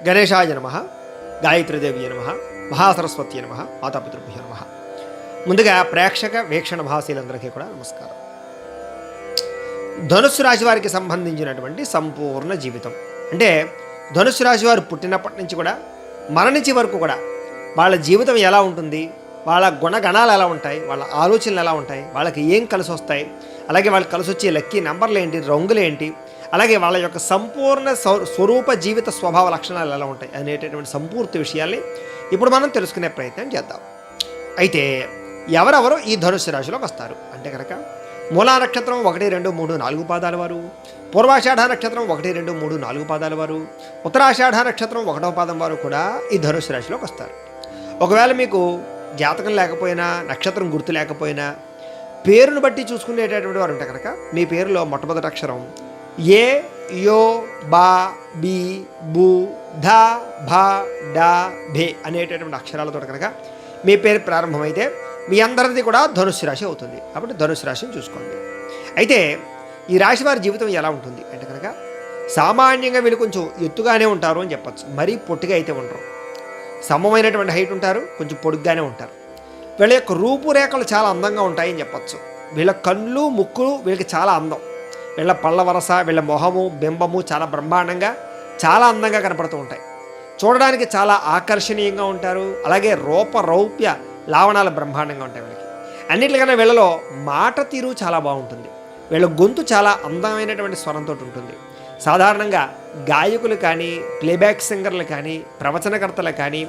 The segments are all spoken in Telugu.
గణేశాయ నమః, గాయత్రీదేవి నమః, మహాసరస్వతి నమః, మాతాపితృభ్యో నమః. ముందుగా ప్రేక్షక వీక్షణ మహాశీలందరికీ కూడా నమస్కారం. ధనుస్సు రాశి వారికి సంబంధించినటువంటి సంపూర్ణ జీవితం అంటే ధనుస్సు రాశి వారు పుట్టినప్పటి నుంచి కూడా మరణించే వరకు కూడా వాళ్ళ జీవితం ఎలా ఉంటుంది, వాళ్ళ గుణగణాలు ఎలా ఉంటాయి, వాళ్ళ ఆలోచనలు ఎలా ఉంటాయి, వాళ్ళకి ఏం కలిసి వస్తాయి, అలాగే వాళ్ళకి కలిసి వచ్చే లక్కీ నెంబర్లు ఏంటి, రంగులు ఏంటి, అలాగే వాళ్ళ యొక్క సంపూర్ణ స్వరూప జీవిత స్వభావ లక్షణాలు ఎలా ఉంటాయి అనేటటువంటి సంపూర్తి విషయాల్ని ఇప్పుడు మనం తెలుసుకునే ప్రయత్నం చేద్దాం. అయితే ఎవరెవరు ఈ ధనుస్సు రాశిలోకి వస్తారు అంటే కనుక మూలా నక్షత్రం 1, 2, 3, 4 పాదాల వారు, పూర్వాషాఢ నక్షత్రం 1, 2, 3, 4 పాదాల వారు, ఉత్తరాషాఢ నక్షత్రం 1వ పాదం వారు కూడా ఈ ధనుస్సు రాశిలోకి వస్తారు. ఒకవేళ మీకు జాతకం లేకపోయినా, నక్షత్రం గుర్తు లేకపోయినా, పేరును బట్టి చూసుకునేటటువంటి వారు ఉంటే కనుక మీ పేరులో మొట్టమొదటి అక్షరం ఏ, యో, బా, బి, బు, ధ, భ, డ, భే అనేటటువంటి అక్షరాలతో కనుక మీ పేరు ప్రారంభమైతే మీ అందరిది కూడా ధనుస్సు రాశి అవుతుంది. కాబట్టి ధనుస్సు రాశిని చూసుకోండి. అయితే ఈ రాశి వారి జీవితం ఎలా ఉంటుంది అంటే కనుక సామాన్యంగా వీళ్ళు కొంచెం ఎత్తుగానే ఉంటారు అని చెప్పచ్చు. మరీ పొట్టిగా అయితే ఉండరు, సమమైనటువంటి హైట్ ఉంటారు, కొంచెం పొడుగ్గానే ఉంటారు. వీళ్ళ యొక్క రూపురేఖలు చాలా అందంగా ఉంటాయని చెప్పచ్చు. వీళ్ళ కళ్ళు, ముక్కులు వీళ్ళకి చాలా అందం. వీళ్ళ పళ్ళ వరస, వీళ్ళ మొహము, బింబము చాలా బ్రహ్మాండంగా, చాలా అందంగా కనపడుతూ ఉంటాయి. చూడడానికి చాలా ఆకర్షణీయంగా ఉంటారు. అలాగే రౌప్య లావణాలు బ్రహ్మాండంగా ఉంటాయి వీళ్ళకి. అన్నిటికన్నా వీళ్ళలో మాట తీరు చాలా బాగుంటుంది. వీళ్ళ గొంతు చాలా అందమైనటువంటి స్వరంతో ఉంటుంది. సాధారణంగా గాయకులు కానీ, ప్లేబ్యాక్ సింగర్లు కానీ, ప్రవచనకర్తలు కానీ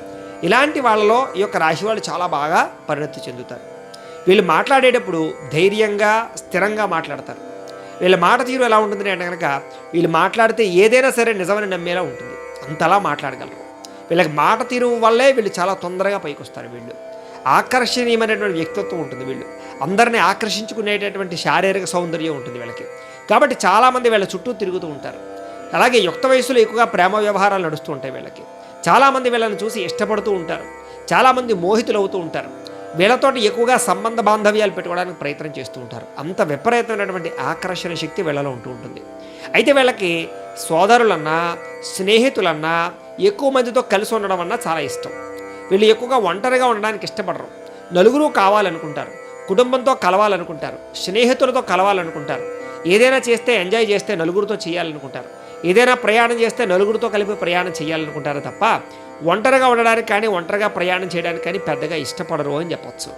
ఇలాంటి వాళ్ళలో ఈ యొక్క రాశి వాళ్ళు చాలా బాగా పరిణతి చెందుతారు. వీళ్ళు మాట్లాడేటప్పుడు ధైర్యంగా, స్థిరంగా మాట్లాడతారు. వీళ్ళ మాట తీరు ఎలా ఉంటుంది అంటే కనుక వీళ్ళు మాట్లాడితే ఏదైనా సరే నిజమని నమ్మేలా ఉంటుంది. అంతలా మాట్లాడగలరు. వీళ్ళకి మాట తీరు వల్లే వీళ్ళు చాలా తొందరగా పైకి వస్తారు. వీళ్ళు ఆకర్షణీయమైనటువంటి వ్యక్తిత్వం ఉంటుంది. వీళ్ళు అందరినీ ఆకర్షించుకునేటటువంటి శారీరక సౌందర్యం ఉంటుంది వీళ్ళకి. కాబట్టి చాలామంది వీళ్ళ చుట్టూ తిరుగుతూ ఉంటారు. అలాగే యుక్త వయసులో ఎక్కువగా ప్రేమ వ్యవహారాలు నడుస్తూ ఉంటాయి వీళ్ళకి. చాలామంది వీళ్ళని చూసి ఇష్టపడుతూ ఉంటారు. చాలామంది మోహితులు అవుతూ ఉంటారు. వీళ్ళతోటి ఎక్కువగా సంబంధ బాంధవ్యాలు పెట్టుకోవడానికి ప్రయత్నం చేస్తూ ఉంటారు. అంత విపరీతమైనటువంటి ఆకర్షణ శక్తి వీళ్ళలో ఉంటూ ఉంటుంది. అయితే వీళ్ళకి సోదరులన్నా, స్నేహితులన్నా, ఎక్కువ మందితో కలిసి ఉండడం అన్నా చాలా ఇష్టం. వీళ్ళు ఎక్కువగా ఒంటరిగా ఉండడానికి ఇష్టపడరు. నలుగురు కావాలనుకుంటారు, కుటుంబంతో కలవాలనుకుంటారు, స్నేహితులతో కలవాలనుకుంటారు. ఏదైనా చేస్తే ఎంజాయ్ చేస్తే నలుగురితో చేయాలనుకుంటారు. ఏదైనా ప్రయాణం చేస్తే నలుగురితో కలిపి ప్రయాణం చేయాలనుకుంటారు తప్ప ఒంటరిగా ఉండడానికి కానీ, ఒంటరిగా ప్రయాణం చేయడానికి కానీ పెద్దగా ఇష్టపడరు అని చెప్పచ్చు.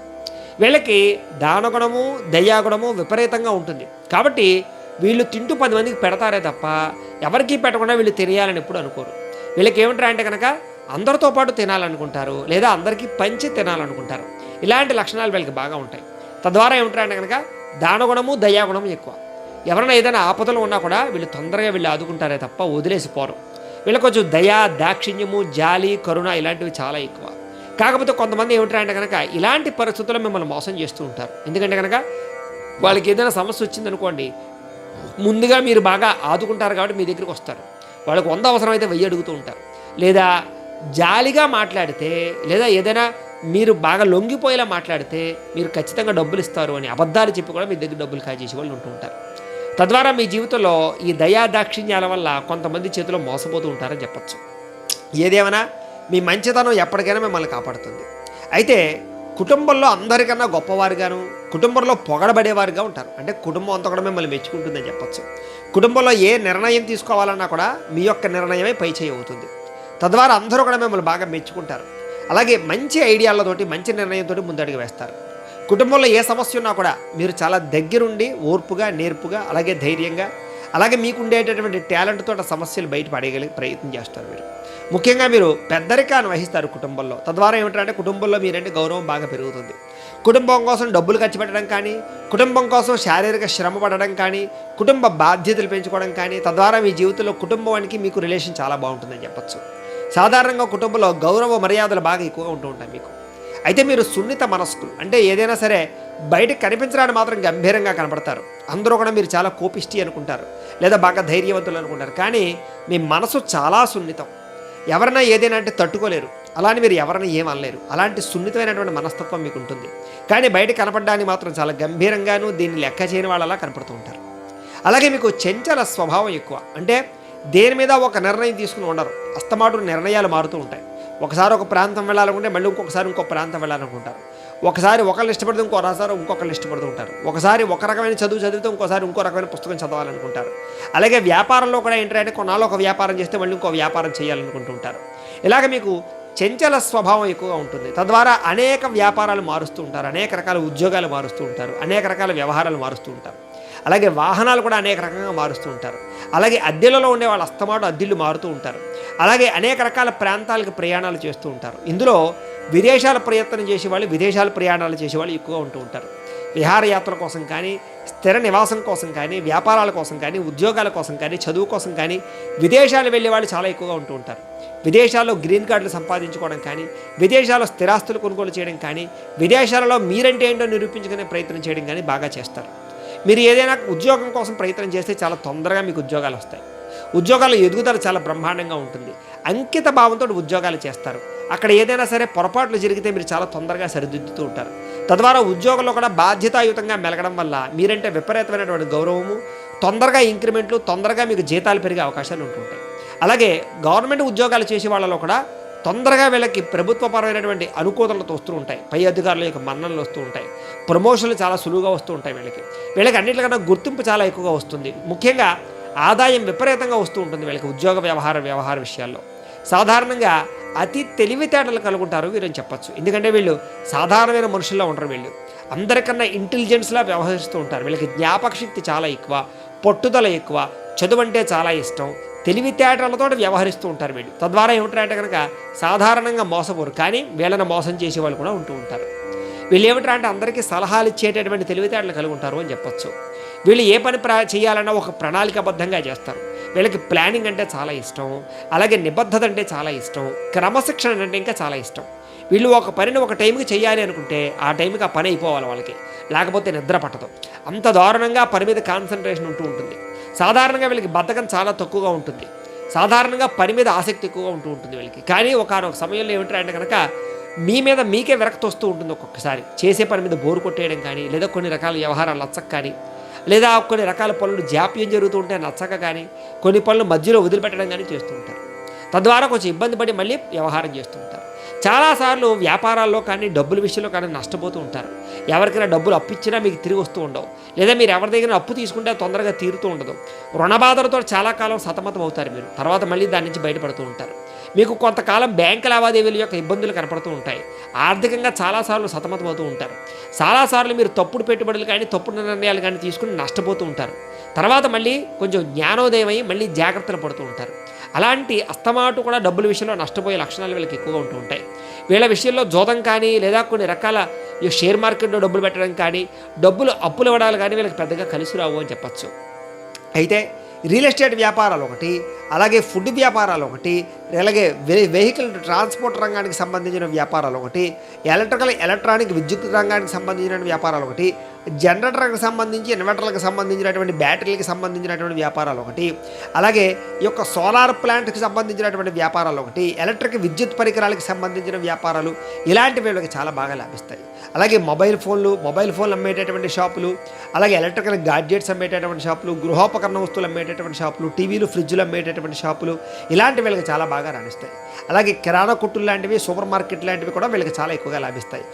వీళ్ళకి దానగుణము, దయాగుణము విపరీతంగా ఉంటుంది. కాబట్టి వీళ్ళు తింటూ 10 మందికి పెడతారే తప్ప ఎవరికీ పెట్టకుండా వీళ్ళు తినేయాలని ఎప్పుడు అనుకోరు. వీళ్ళకి ఏమంటారు అంటే కనుక అందరితో పాటు తినాలనుకుంటారు, లేదా అందరికీ పంచి తినాలనుకుంటారు. ఇలాంటి లక్షణాలు వీళ్ళకి బాగా ఉంటాయి. తద్వారా ఏమంటారు అంటే కనుక దానగుణము, దయాగుణము ఎక్కువ. ఎవరైనా ఏదైనా ఆపదలు ఉన్నా కూడా వీళ్ళు తొందరగా వీళ్ళు ఆదుకుంటారే తప్ప వదిలేసిపోరు. వీళ్ళకి కొంచెం దయా, దాక్షిణ్యము, జాలి, కరుణ ఇలాంటివి చాలా ఎక్కువ. కాకపోతే కొంతమంది ఏమిటారంటే కనుక ఇలాంటి పరిస్థితుల్లో మిమ్మల్ని మోసం చేస్తూ ఉంటారు. ఎందుకంటే కనుక వాళ్ళకి ఏదైనా సమస్య వచ్చిందనుకోండి, ముందుగా మీరు బాగా ఆదుకుంటారు కాబట్టి మీ దగ్గరికి వస్తారు. వాళ్ళకి 100 అవసరమైతే 1000 అడుగుతూ ఉంటారు. లేదా జాలిగా మాట్లాడితే, లేదా ఏదైనా మీరు బాగా లొంగిపోయేలా మాట్లాడితే మీరు ఖచ్చితంగా డబ్బులు ఇస్తారు అని అబద్ధాలు చెప్పి కూడా మీ దగ్గర డబ్బులు కాజేసే వాళ్ళు ఉంటూ ఉంటారు. తద్వారా మీ జీవితంలో ఈ దయా దాక్షిణ్యాల వల్ల కొంతమంది చేతిలో మోసపోతూ ఉంటారని చెప్పచ్చు. ఏదేమైనా మీ మంచితనం ఎప్పటికైనా మిమ్మల్ని కాపాడుతుంది. అయితే కుటుంబంలో అందరికన్నా గొప్పవారుగాను, కుటుంబంలో పొగడబడేవారుగా ఉంటారు. అంటే కుటుంబం అంతా కూడా మిమ్మల్ని మెచ్చుకుంటుందని చెప్పచ్చు. కుటుంబంలో ఏ నిర్ణయం తీసుకోవాలన్నా కూడా మీ యొక్క నిర్ణయమే పై చేయి అవుతుంది. తద్వారా అందరూ కూడా మిమ్మల్ని బాగా మెచ్చుకుంటారు. అలాగే మంచి ఐడియాలతోటి, మంచి నిర్ణయంతో ముందడుగు వేస్తారు. కుటుంబంలో ఏ సమస్య ఉన్నా కూడా మీరు చాలా దగ్గరుండి ఓర్పుగా, నేర్పుగా, అలాగే ధైర్యంగా, అలాగే మీకు ఉండేటటువంటి టాలెంట్తో సమస్యలు బయటపడేయగలిగే ప్రయత్నం చేస్తారు. మీరు ముఖ్యంగా మీరు పెద్దరికాన్ని వహిస్తారు కుటుంబంలో. తద్వారా ఏమిటంటే కుటుంబంలో మీరంటే గౌరవం బాగా పెరుగుతుంది. కుటుంబం కోసం డబ్బులు ఖర్చు పెట్టడం కానీ, కుటుంబం కోసం శారీరక శ్రమ పడడం కానీ, కుటుంబ బాధ్యతలు పెంచుకోవడం కానీ, తద్వారా మీ జీవితంలో కుటుంబానికి మీకు రిలేషన్ చాలా బాగుంటుందని చెప్పచ్చు. సాధారణంగా కుటుంబంలో గౌరవ మర్యాదలు బాగా ఎక్కువగా ఉంటూ ఉంటాయి మీకు. అయితే మీరు సున్నిత మనస్కులు, అంటే ఏదైనా సరే బయటకు కనిపించడానికి మాత్రం గంభీరంగా కనపడతారు. అందరూ కూడా మీరు చాలా కోపిష్టి అనుకుంటారు, లేదా బాగా ధైర్యవంతులు అనుకుంటారు. కానీ మీ మనసు చాలా సున్నితం. ఎవరైనా ఏదైనా అంటే తట్టుకోలేరు. అలానే మీరు ఎవరైనా ఏమనలేరు. అలాంటి సున్నితమైనటువంటి మనస్తత్వం మీకు ఉంటుంది. కానీ బయట కనపడడానికి మాత్రం చాలా గంభీరంగాను, దీన్ని లెక్క చేయని వాళ్ళలా కనపడుతూ ఉంటారు. అలాగే మీకు చంచల స్వభావం ఎక్కువ. అంటే దేని మీద ఒక నిర్ణయం తీసుకుని ఉండరు. అస్తమాటు నిర్ణయాలు మారుతూ ఉంటాయి. ఒకసారి ఒక ప్రాంతం వెళ్ళాలనుకుంటే మళ్ళీ ఇంకొకసారి ఇంకో ప్రాంతం వెళ్ళాలనుకుంటారు. ఒకసారి ఒకళ్ళు ఇష్టపడితే ఇంకోసారి ఇంకొకళ్ళు ఇష్టపడుతూ ఉంటారు. ఒకసారి ఒక రకమైన చదువు చదివితే ఇంకోసారి ఇంకో రకమైన పుస్తకం చదవాలనుకుంటారు. అలాగే వ్యాపారంలో కూడా ఏంటంటే కొన్నాళ్ళు ఒక వ్యాపారం చేస్తే మళ్ళీ ఇంకో వ్యాపారం చేయాలనుకుంటూ ఉంటారు. ఇలాగ మీకు చంచల స్వభావం ఎక్కువగా ఉంటుంది. తద్వారా అనేక వ్యాపారాలు మారుస్తూ ఉంటారు, అనేక రకాల ఉద్యోగాలు మారుస్తూ ఉంటారు, అనేక రకాల వ్యవహారాలు మారుస్తూ ఉంటారు. అలాగే వాహనాలు కూడా అనేక రకంగా మారుస్తూ ఉంటారు. అలాగే అద్దెలలో ఉండే వాళ్ళు అస్తమాటు అద్దెళ్ళు మారుతూ ఉంటారు. అలాగే అనేక రకాల ప్రాంతాలకు ప్రయాణాలు చేస్తూ ఉంటారు. ఇందులో విదేశాల ప్రయత్నం చేసేవాళ్ళు, విదేశాల ప్రయాణాలు చేసేవాళ్ళు ఎక్కువగా ఉంటూ ఉంటారు. విహారయాత్రల కోసం కానీ, స్థిర నివాసం కోసం కానీ, వ్యాపారాల కోసం కానీ, ఉద్యోగాల కోసం కానీ, చదువు కోసం కానీ విదేశాలు వెళ్ళే వాళ్ళు చాలా ఎక్కువగా ఉంటూ ఉంటారు. విదేశాల్లో గ్రీన్ కార్డులు సంపాదించుకోవడం కానీ, విదేశాల్లో స్థిరాస్తులు కొనుగోలు చేయడం కానీ, విదేశాలలో మీరంటే ఏంటో నిరూపించుకునే ప్రయత్నం చేయడం కానీ బాగా చేస్తారు. మీరు ఏదైనా ఉద్యోగం కోసం ప్రయత్నం చేస్తే చాలా తొందరగా మీకు ఉద్యోగాలు వస్తాయి. ఉద్యోగాల ఎదుగుదల చాలా బ్రహ్మాండంగా ఉంటుంది. అంకిత భావంతో ఉద్యోగాలు చేస్తారు. అక్కడ ఏదైనా సరే పొరపాట్లు జరిగితే మీరు చాలా తొందరగా సరిదిద్దుతూ ఉంటారు. తద్వారా ఉద్యోగంలో కూడా బాధ్యతాయుతంగా మెలగడం వల్ల మీరంటే విపరీతమైనటువంటి గౌరవము, తొందరగా ఇంక్రిమెంట్లు, తొందరగా మీకు జీతాలు పెరిగే అవకాశాలు ఉంటుంటాయి. అలాగే గవర్నమెంట్ ఉద్యోగాలు చేసే వాళ్ళలో కూడా తొందరగా వీళ్ళకి ప్రభుత్వపరమైనటువంటి అనుకూలతలు వస్తూ ఉంటాయి. పై అధికారుల యొక్క మన్ననలు వస్తూ ఉంటాయి. ప్రమోషన్లు చాలా సులువుగా వస్తూ ఉంటాయి. వీళ్ళకి అన్నింటికన్నా గుర్తింపు చాలా ఎక్కువగా వస్తుంది. ముఖ్యంగా ఆదాయం విపరీతంగా వస్తూ ఉంటుంది వీళ్ళకి ఉద్యోగ వ్యవహార విషయాల్లో. సాధారణంగా అతి తెలివితేటలు కలుగుంటారు వీరని చెప్పచ్చు. ఎందుకంటే వీళ్ళు సాధారణమైన మనుషుల్లో ఉండరు. వీళ్ళు అందరికన్నా ఇంటెలిజెన్స్లా వ్యవహరిస్తూ ఉంటారు. వీళ్ళకి జ్ఞాపక శక్తి చాలా ఎక్కువ, పట్టుదల ఎక్కువ, చదువు అంటే చాలా ఇష్టం, తెలివితేటలతో వ్యవహరిస్తూ ఉంటారు వీళ్ళు. తద్వారా ఏమిటంటే కనుక సాధారణంగా మోసపోరు, కానీ వీళ్ళని మోసం చేసే వాళ్ళు కూడా ఉంటూ ఉంటారు. వీళ్ళు ఏమిటంటే అందరికీ సలహాలు ఇచ్చేటటువంటి తెలివితేటలు కలిగి ఉంటారు అని చెప్పచ్చు. వీళ్ళు ఏ పని చేయాలన్నా ఒక ప్రణాళికాబద్ధంగా చేస్తారు. వీళ్ళకి ప్లానింగ్ అంటే చాలా ఇష్టం, అలాగే నిబద్ధత అంటే చాలా ఇష్టం, క్రమశిక్షణ అంటే ఇంకా చాలా ఇష్టం. వీళ్ళు ఒక పనిని ఒక టైంకి చేయాలి అనుకుంటే ఆ టైంకి ఆ పని అయిపోవాలి వాళ్ళకి, లేకపోతే నిద్ర పట్టదు. అంత దారుణంగా పని మీద కాన్సన్ట్రేషన్ ఉంటూ ఉంటుంది. సాధారణంగా వీళ్ళకి బద్ధకం చాలా తక్కువగా ఉంటుంది. సాధారణంగా పని మీద ఆసక్తి ఎక్కువగా ఉంటూ ఉంటుంది వీళ్ళకి. కానీ ఒకనొక సమయంలో ఏమిటంటే కనుక మీ మీద మీకే విరక్తి వస్తూ ఉంటుంది. ఒక్కొక్కసారి చేసే పని మీద బోరు కొట్టేయడం కానీ, లేదా కొన్ని రకాల వ్యవహారాలు నచ్చక కానీ, లేదా కొన్ని రకాల పనులు జాప్యం జరుగుతూ ఉంటే నచ్చక కానీ, కొన్ని పనులు మధ్యలో వదిలిపెట్టడం కానీ చేస్తూ ఉంటారు. తద్వారా కొంచెం ఇబ్బంది పడి మళ్ళీ వ్యవహారం చేస్తూ ఉంటారు. చాలాసార్లు వ్యాపారాల్లో కానీ, డబ్బుల విషయంలో కానీ నష్టపోతూ ఉంటారు. ఎవరికైనా డబ్బులు అప్పు ఇచ్చినా మీకు తిరిగి వస్తూ ఉండవు, లేదా మీరు ఎవరి దగ్గర అప్పు తీసుకుంటే తొందరగా తీరుతూ ఉండదు. రుణబాధలతో చాలా కాలం సతమతం అవుతారు మీరు. తర్వాత మళ్ళీ దాని నుంచి బయటపడుతూ ఉంటారు. మీకు కొంతకాలం బ్యాంకు లావాదేవీల యొక్క ఇబ్బందులు కనపడుతూ ఉంటాయి. ఆర్థికంగా చాలాసార్లు సతమతం అవుతూ ఉంటారు. చాలాసార్లు మీరు తప్పుడు పెట్టుబడులు కానీ, తప్పుడు నిర్ణయాలు కానీ తీసుకుని నష్టపోతూ ఉంటారు. తర్వాత మళ్ళీ కొంచెం జ్ఞానోదయం అయ్యి మళ్ళీ జాగ్రత్తలు పడుతూ ఉంటారు. అలాంటి అస్తమాటు కూడా డబ్బుల విషయంలో నష్టపోయే లక్షణాలు వీళ్ళకి ఎక్కువగా ఉంటూ ఉంటాయి. వీళ్ళ విషయంలో జోదం కానీ, లేదా కొన్ని రకాల షేర్ మార్కెట్లో డబ్బులు పెట్టడం కానీ, డబ్బులు అప్పులు ఇవ్వడాలు కానీ వీళ్ళకి పెద్దగా కలిసి రావు అని చెప్పచ్చు. అయితే రియల్ ఎస్టేట్ వ్యాపారాలు ఒకటి, అలాగే ఫుడ్ వ్యాపారాలు ఒకటి, అలాగే వెహికల్ ట్రాన్స్పోర్ట్ రంగానికి సంబంధించిన వ్యాపారాలు ఒకటి, ఎలక్ట్రానిక్ విద్యుత్ రంగానికి సంబంధించిన వ్యాపారాలు ఒకటి, జనరేటర్కి సంబంధించి ఇన్వర్టర్లకు సంబంధించినటువంటి బ్యాటరీలకు సంబంధించినటువంటి వ్యాపారాలు ఒకటి, అలాగే ఈ యొక్క సోలార్ ప్లాంట్కి సంబంధించినటువంటి వ్యాపారాలు ఒకటి, ఎలక్ట్రిక్ విద్యుత్ పరికరాలకు సంబంధించిన వ్యాపారాలు, ఇలాంటివి వీళ్ళకి చాలా బాగా లభిస్తాయి. అలాగే మొబైల్ ఫోన్లు అమ్మేటటువంటి షాపులు, అలాగే ఎలక్ట్రికల్ గాడ్జెట్స్ అమ్మేటటువంటి షాపులు, గృహోపకరణ వస్తువులు అమ్మేటటువంటి షాపులు, టీవీలు ఫ్రిడ్జ్లు అమ్మేటటువంటి షాపులు, ఇలాంటి వీళ్ళకి చాలా బాగా రాణిస్తాయి. అలాగే కిరాణా కొట్టులు లాంటివి, సూపర్ మార్కెట్ లాంటివి కూడా వీళ్ళకి చాలా ఎక్కువగా లభిస్తాయి.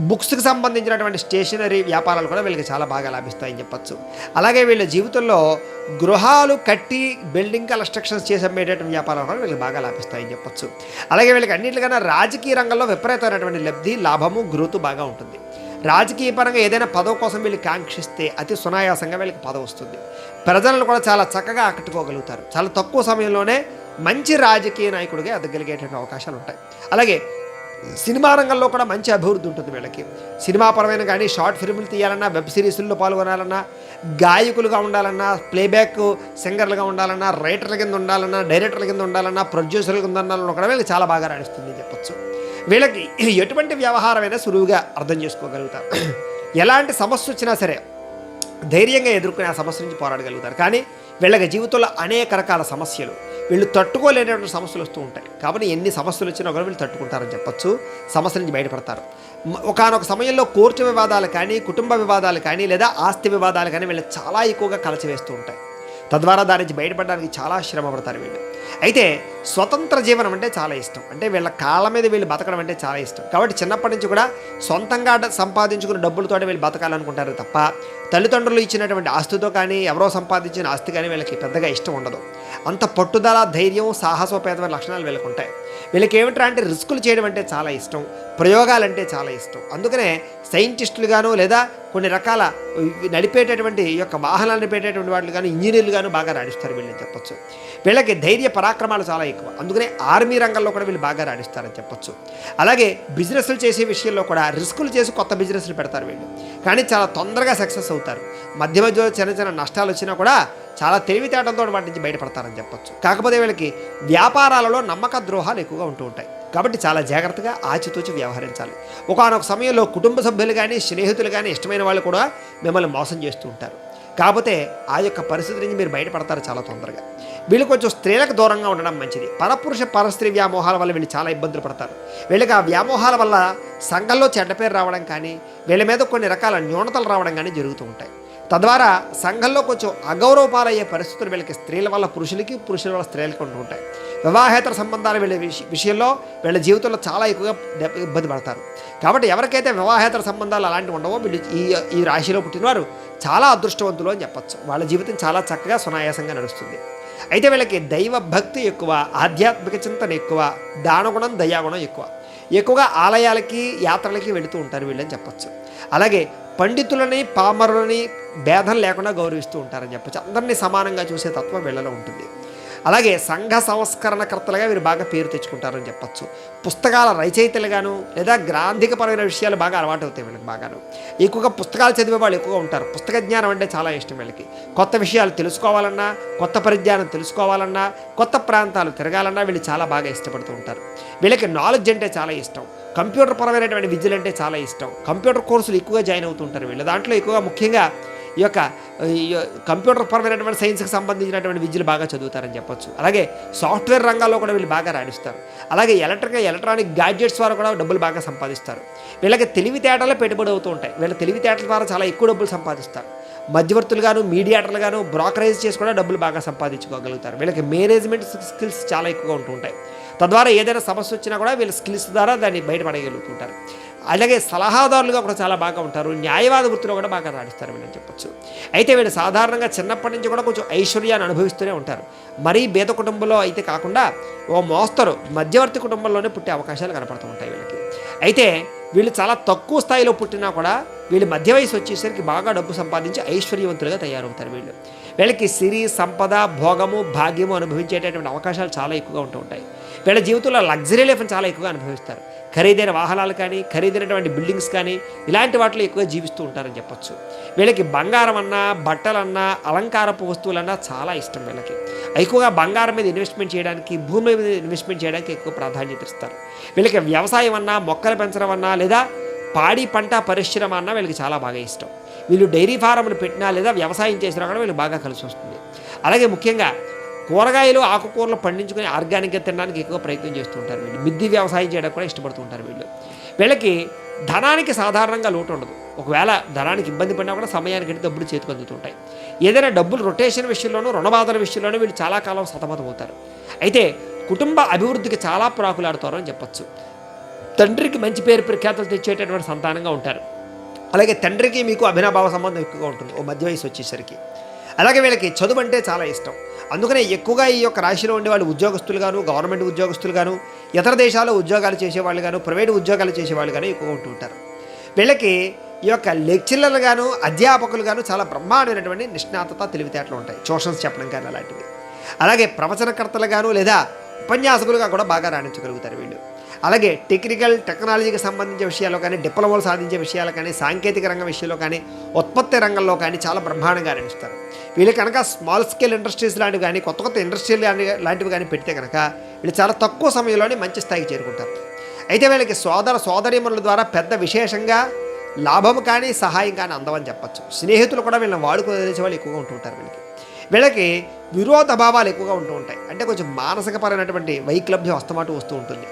బుక్స్కి సంబంధించినటువంటి స్టేషనరీ వ్యాపారాలు కూడా వీళ్ళకి చాలా బాగా లభిస్తాయని చెప్పచ్చు. అలాగే వీళ్ళ జీవితంలో గృహాలు కట్టి బిల్డింగ్ కన్స్ట్రక్షన్స్ చేసి అమ్మేటటువంటి వ్యాపారాలు కూడా వీళ్ళకి బాగా లభిస్తాయని చెప్పచ్చు. అలాగే వీళ్ళకి అన్నింటికన్నా రాజకీయ రంగంలో విపరీతమైనటువంటి లబ్ధి, లాభము, గ్రోత్ బాగా ఉంటుంది. రాజకీయ పరంగా ఏదైనా పదవి కోసం వీళ్ళు కాంక్షిస్తే అతి సునాయాసంగా వీళ్ళకి పదవి వస్తుంది. ప్రజలను కూడా చాలా చక్కగా ఆకట్టుకోగలుగుతారు. చాలా తక్కువ సమయంలోనే మంచి రాజకీయ నాయకుడిగా ఎదగలిగేటువంటి అవకాశాలు ఉంటాయి. అలాగే సినిమా రంగంలో కూడా మంచి అభివృద్ధి ఉంటుంది వీళ్ళకి. సినిమా పరమైన కానీ, షార్ట్ ఫిల్మ్లు తీయాలన్నా, వెబ్ సిరీస్ల్లో పాల్గొనాలన్నా, గాయకులుగా ఉండాలన్నా, ప్లేబ్యాక్ సింగర్లుగా ఉండాలన్నా, రైటర్ల కింద ఉండాలన్నా, డైరెక్టర్ల కింద ఉండాలన్నా, ప్రొడ్యూసర్ల కింద ఉండాలన్నా కూడా వీళ్ళకి చాలా బాగా రాణిస్తుంది అని చెప్పచ్చు. వీళ్ళకి ఎటువంటి వ్యవహారమైనా సులువుగా అర్థం చేసుకోగలుగుతారు. ఎలాంటి సమస్య వచ్చినా సరే ధైర్యంగా ఎదుర్కొని ఆ సమస్య నుంచి పోరాడగలుగుతారు. కానీ వీళ్ళకి జీవితంలో అనేక రకాల సమస్యలు, వీళ్ళు తట్టుకోలేనటువంటి సమస్యలు వస్తూ ఉంటాయి. కాబట్టి ఎన్ని సమస్యలు వచ్చినా కూడా వీళ్ళు తట్టుకుంటారని చెప్పచ్చు. సమస్యల నుంచి బయటపడతారు. ఒకానొక సమయంలో కోర్టు వివాదాలు కానీ, కుటుంబ వివాదాలు కానీ, లేదా ఆస్తి వివాదాలు కానీ వీళ్ళు చాలా ఎక్కువగా కలచివేస్తూ ఉంటాయి. తద్వారా దాని నుంచి బయటపడడానికి చాలా శ్రమ పడతారు వీళ్ళు. అయితే స్వతంత్ర జీవనం అంటే చాలా ఇష్టం. అంటే వీళ్ళ కాళ్ళ మీద వీళ్ళు బతకడం అంటే చాలా ఇష్టం. కాబట్టి చిన్నప్పటి నుంచి కూడా సొంతంగా సంపాదించుకున్న డబ్బులతో వీళ్ళు బతకాలనుకుంటారు తప్ప తల్లిదండ్రులు ఇచ్చినటువంటి ఆస్తితో కానీ ఎవరో సంపాదించిన ఆస్తి కానీ వీళ్ళకి పెద్దగా ఇష్టం ఉండదు. అంత పట్టుదల, ధైర్యం, సాహసోపేతమైన లక్షణాలు వీళ్ళకి ఉంటాయి. వీళ్ళకి ఏమిట్రా అంటే రిస్కులు చేయడం అంటే చాలా ఇష్టం, ప్రయోగాలంటే చాలా ఇష్టం. అందుకనే సైంటిస్టులుగాను లేదా కొన్ని రకాల నడిపేటటువంటి ఈ యొక్క వాహనాలు నడిపేటటువంటి వాళ్ళు కానీ ఇంజనీర్లు గాను బాగా రాణిస్తారు వీళ్ళని చెప్పొచ్చు. వీళ్ళకి ధైర్య పరాక్రమాలు చాలా ఎక్కువ. అందుకనే ఆర్మీ రంగంలో కూడా వీళ్ళు బాగా రాణిస్తారని చెప్పొచ్చు. అలాగే బిజినెస్లు చేసే విషయంలో కూడా రిస్కులు చేసి కొత్త బిజినెస్లు పెడతారు వీళ్ళు, కానీ చాలా తొందరగా సక్సెస్ అవుతారు. మధ్య మధ్యలో చిన్న చిన్న నష్టాలు వచ్చినా కూడా చాలా తెలివితేటంతో వాటి నుంచి బయటపడతారని చెప్పొచ్చు. కాకపోతే వీళ్ళకి వ్యాపారాలలో నమ్మక ద్రోహాలు ఎక్కువగా ఉంటూ ఉంటాయి. కాబట్టి చాలా జాగ్రత్తగా ఆచితూచి వ్యవహరించాలి. ఒకానొక సమయంలో కుటుంబ సభ్యులు కానీ స్నేహితులు కానీ ఇష్టమైన వాళ్ళు కూడా మిమ్మల్ని మోసం చేస్తూ ఉంటారు. కాకపోతే ఆ యొక్క పరిస్థితి నుంచి మీరు బయటపడతారు చాలా తొందరగా. వీళ్ళు కొంచెం స్త్రీలకు దూరంగా ఉండడం మంచిది. పరపురుష పరస్త్రీ వ్యామోహాల వల్ల వీళ్ళు చాలా ఇబ్బందులు పడతారు. వీళ్ళకి ఆ వ్యామోహాల వల్ల సంఘంలో చెడ్డ పేరు రావడం కానీ వీళ్ళ మీద కొన్ని రకాల న్యూనతలు రావడం కానీ జరుగుతూ ఉంటాయి. తద్వారా సంఘంలో కొంచెం అగౌరవపాలయ్యే పరిస్థితులు వీళ్ళకి స్త్రీల వల్ల పురుషులకి, పురుషుల వల్ల స్త్రీలకు ఉంటూ ఉంటాయి. వివాహేతర సంబంధాలు వీళ్ళ విషయంలో వీళ్ళ జీవితంలో చాలా ఎక్కువగా ఇబ్బంది పడతారు. కాబట్టి ఎవరికైతే వివాహేతర సంబంధాలు అలాంటివి ఉండవో వీళ్ళు ఈ రాశిలో పుట్టినవారు చాలా అదృష్టవంతులు అని చెప్పచ్చు. వాళ్ళ జీవితం చాలా చక్కగా సునాయాసంగా నడుస్తుంది. అయితే వీళ్ళకి దైవ భక్తి ఎక్కువ, ఆధ్యాత్మిక చింతన ఎక్కువ, దానగుణం, దయాగుణం ఎక్కువగా ఆలయాలకి, యాత్రలకి వెళుతూ ఉంటారు వీళ్ళని చెప్పచ్చు. అలాగే పండితులని, పామరులని భేదం లేకుండా గౌరవిస్తూ ఉంటారని చెప్పచ్చు. అందరినీ సమానంగా చూసే తత్వం వీళ్ళలో ఉంటుంది. అలాగే సంఘ సంస్కరణకర్తలుగా వీరు బాగా పేరు తెచ్చుకుంటారని చెప్పచ్చు. పుస్తకాల రచయితలుగాను లేదా గ్రాంధికపరమైన విషయాలు బాగా అలవాటు అవుతాయి వీళ్ళకి బాగాను. ఎక్కువగా పుస్తకాలు చదివే వాళ్ళు ఎక్కువగా ఉంటారు. పుస్తక జ్ఞానం అంటే చాలా ఇష్టం వీళ్ళకి. కొత్త విషయాలు తెలుసుకోవాలన్నా, కొత్త పరిజ్ఞానం తెలుసుకోవాలన్నా, కొత్త ప్రాంతాలు తిరగాలన్నా వీళ్ళు చాలా బాగా ఇష్టపడుతూ ఉంటారు. వీళ్ళకి నాలెడ్జ్ అంటే చాలా ఇష్టం. కంప్యూటర్ పరమైనటువంటి విద్యలు అంటే చాలా ఇష్టం. కంప్యూటర్ కోర్సులు ఎక్కువగా జాయిన్ అవుతూ ఉంటారు వీళ్ళు. దాంట్లో ఎక్కువగా ముఖ్యంగా ఈ యొక్క కంప్యూటర్ పరమైనటువంటి సైన్స్కి సంబంధించినటువంటి విద్యలు బాగా చదువుతారని చెప్పొచ్చు. అలాగే సాఫ్ట్వేర్ రంగాల్లో కూడా వీళ్ళు బాగా రాణిస్తారు. అలాగే ఎలక్ట్రానిక్ గ్యాడ్జెట్స్ ద్వారా కూడా డబ్బులు బాగా సంపాదిస్తారు. వీళ్ళకి తెలివితేటలే పెట్టుబడి అవుతూ ఉంటాయి. వీళ్ళ తెలివితేటల ద్వారా చాలా ఎక్కువ డబ్బులు సంపాదిస్తారు. మధ్యవర్తులుగాను, మీడియేటర్లుగాను బ్రోకరేజ్ చేసి కూడా డబ్బులు బాగా సంపాదించుకోగలుగుతారు. వీళ్ళకి మేనేజ్మెంట్ స్కిల్స్ చాలా ఎక్కువగా ఉంటూ ఉంటాయి. తద్వారా ఏదైనా సమస్య వచ్చినా కూడా వీళ్ళ స్కిల్స్ ద్వారా దాన్ని బయటపడగలుగుతుంటారు. అలాగే సలహాదారులుగా కూడా చాలా బాగా ఉంటారు. న్యాయవాద వృత్తిలో కూడా బాగా రాణిస్తారు వీళ్ళని చెప్పొచ్చు. అయితే వీళ్ళు సాధారణంగా చిన్నప్పటి నుంచి కూడా కొంచెం ఐశ్వర్యాన్ని అనుభవిస్తూనే ఉంటారు. మరీ పేద కుటుంబంలో అయితే కాకుండా ఓ మోస్తరు మధ్యవర్తి కుటుంబంలోనే పుట్టే అవకాశాలు కనపడుతూ ఉంటాయి వీళ్ళకి. అయితే వీళ్ళు చాలా తక్కువ స్థాయిలో పుట్టినా కూడా వీళ్ళు మధ్య వయసు వచ్చేసరికి బాగా డబ్బు సంపాదించి ఐశ్వర్యవంతులుగా తయారవుతారు. వీళ్ళకి సిరి, సంపద, భోగము, భాగ్యము అనుభవించేటటువంటి అవకాశాలు చాలా ఎక్కువగా ఉంటూ ఉంటాయి. వీళ్ళ జీవితంలో లగ్జరీ లైఫ్ని చాలా ఎక్కువగా అనుభవిస్తారు. ఖరీదైన వాహనాలు కానీ, ఖరీదైనటువంటి బిల్డింగ్స్ కానీ ఇలాంటి వాటిలో ఎక్కువగా జీవిస్తూ ఉంటారని చెప్పొచ్చు. వీళ్ళకి బంగారం అన్నా, బట్టలన్నా, అలంకారపు వస్తువులన్నా చాలా ఇష్టం. వీళ్ళకి ఎక్కువగా బంగారం మీద ఇన్వెస్ట్మెంట్ చేయడానికి, భూమి మీద ఇన్వెస్ట్మెంట్ చేయడానికి ఎక్కువ ప్రాధాన్యత ఇస్తారు. వీళ్ళకి వ్యవసాయం అన్నా, మొక్కలు పెంచడం అన్నా లేదా పాడి పంట పరిశ్రమ అన్నా వీళ్ళకి చాలా బాగా ఇష్టం. వీళ్ళు డైరీ ఫారంలు పెట్టినా లేదా వ్యవసాయం చేసినా కూడా వీళ్ళు బాగా కలిసి వస్తుంది. అలాగే ముఖ్యంగా కూరగాయలు, ఆకుకూరలు పండించుకొని ఆర్గానిక్గా తినడానికి ఎక్కువ ప్రయత్నం చేస్తూ ఉంటారు. వీళ్ళు మిద్ది వ్యవసాయం చేయడానికి కూడా ఇష్టపడుతూ ఉంటారు. వీళ్ళకి ధనానికి సాధారణంగా లోటు ఉండదు. ఒకవేళ ధనానికి ఇబ్బంది పడినా కూడా సమయానికి డబ్బులు చేతికి అందుతుంటాయి. ఏదైనా డబ్బులు రొటేషన్ విషయంలోనూ, రుణబాధల విషయంలోనూ వీళ్ళు చాలా కాలం సతమతం అవుతారు. అయితే కుటుంబ అభివృద్ధికి చాలా ప్రాకులాడుతారు అని చెప్పచ్చు. తండ్రికి మంచి పేరు ప్రఖ్యాతలు తెచ్చేటటువంటి సంతానంగా ఉంటారు. అలాగే తండ్రికి మీకు అభినాభావ సంబంధం ఎక్కువగా ఉంటుంది ఓ మధ్య వయసు వచ్చేసరికి. అలాగే వీళ్ళకి చదువు అంటే చాలా ఇష్టం. అందుకనే ఎక్కువగా ఈ యొక్క రాశిలో ఉండే వాళ్ళు ఉద్యోగస్తులుగాను, గవర్నమెంట్ ఉద్యోగస్తులుగాను, ఇతర దేశాల్లో ఉద్యోగాలు చేసేవాళ్ళు గాను, ప్రైవేటు ఉద్యోగాలు చేసేవాళ్ళు గాను ఎక్కువగా ఉంటూ ఉంటారు. వీళ్ళకి ఈ యొక్క లెక్చరర్లు గాను, అధ్యాపకులు గాను చాలా బ్రహ్మాండమైనటువంటి నిష్ణాతత, తెలివితేటలు ఉంటాయి. ట్యూషన్స్ చెప్పడం కానీ అలాంటివి. అలాగే ప్రవచనకర్తలు గాను లేదా ఉపన్యాసకులుగా కూడా బాగా రాణించగలుగుతారు వీళ్ళు. అలాగే టెక్నాలజీకి సంబంధించిన విషయాల్లో కానీ, డిప్లొమాలు సాధించే విషయాలు కానీ, సాంకేతిక రంగం విషయంలో కానీ, ఉత్పత్తి రంగంలో కానీ చాలా బ్రహ్మాండంగా రాణిస్తారు. వీళ్ళు కనుక స్మాల్ స్కేల్ ఇండస్ట్రీస్ లాంటివి కానీ, కొత్త ఇండస్ట్రీలు లాంటివి కానీ పెడితే కనుక వీళ్ళు చాలా తక్కువ సమయంలోనే మంచి స్థాయికి చేరుకుంటారు. అయితే వీళ్ళకి సోదరీమణుల ద్వారా పెద్ద విశేషంగా లాభం కానీ, సహాయం కానీ అందవని చెప్పచ్చు. స్నేహితులు కూడా వీళ్ళని వాడుకోదలిచే వాళ్ళు ఎక్కువగా ఉంటుంటారు. వీళ్ళకి విరోధ భావాలు ఎక్కువగా ఉంటూ ఉంటాయి. అంటే కొంచెం మానసికపరమైనటువంటి వైక్లభ్యం వస్తూ ఉంటుంది.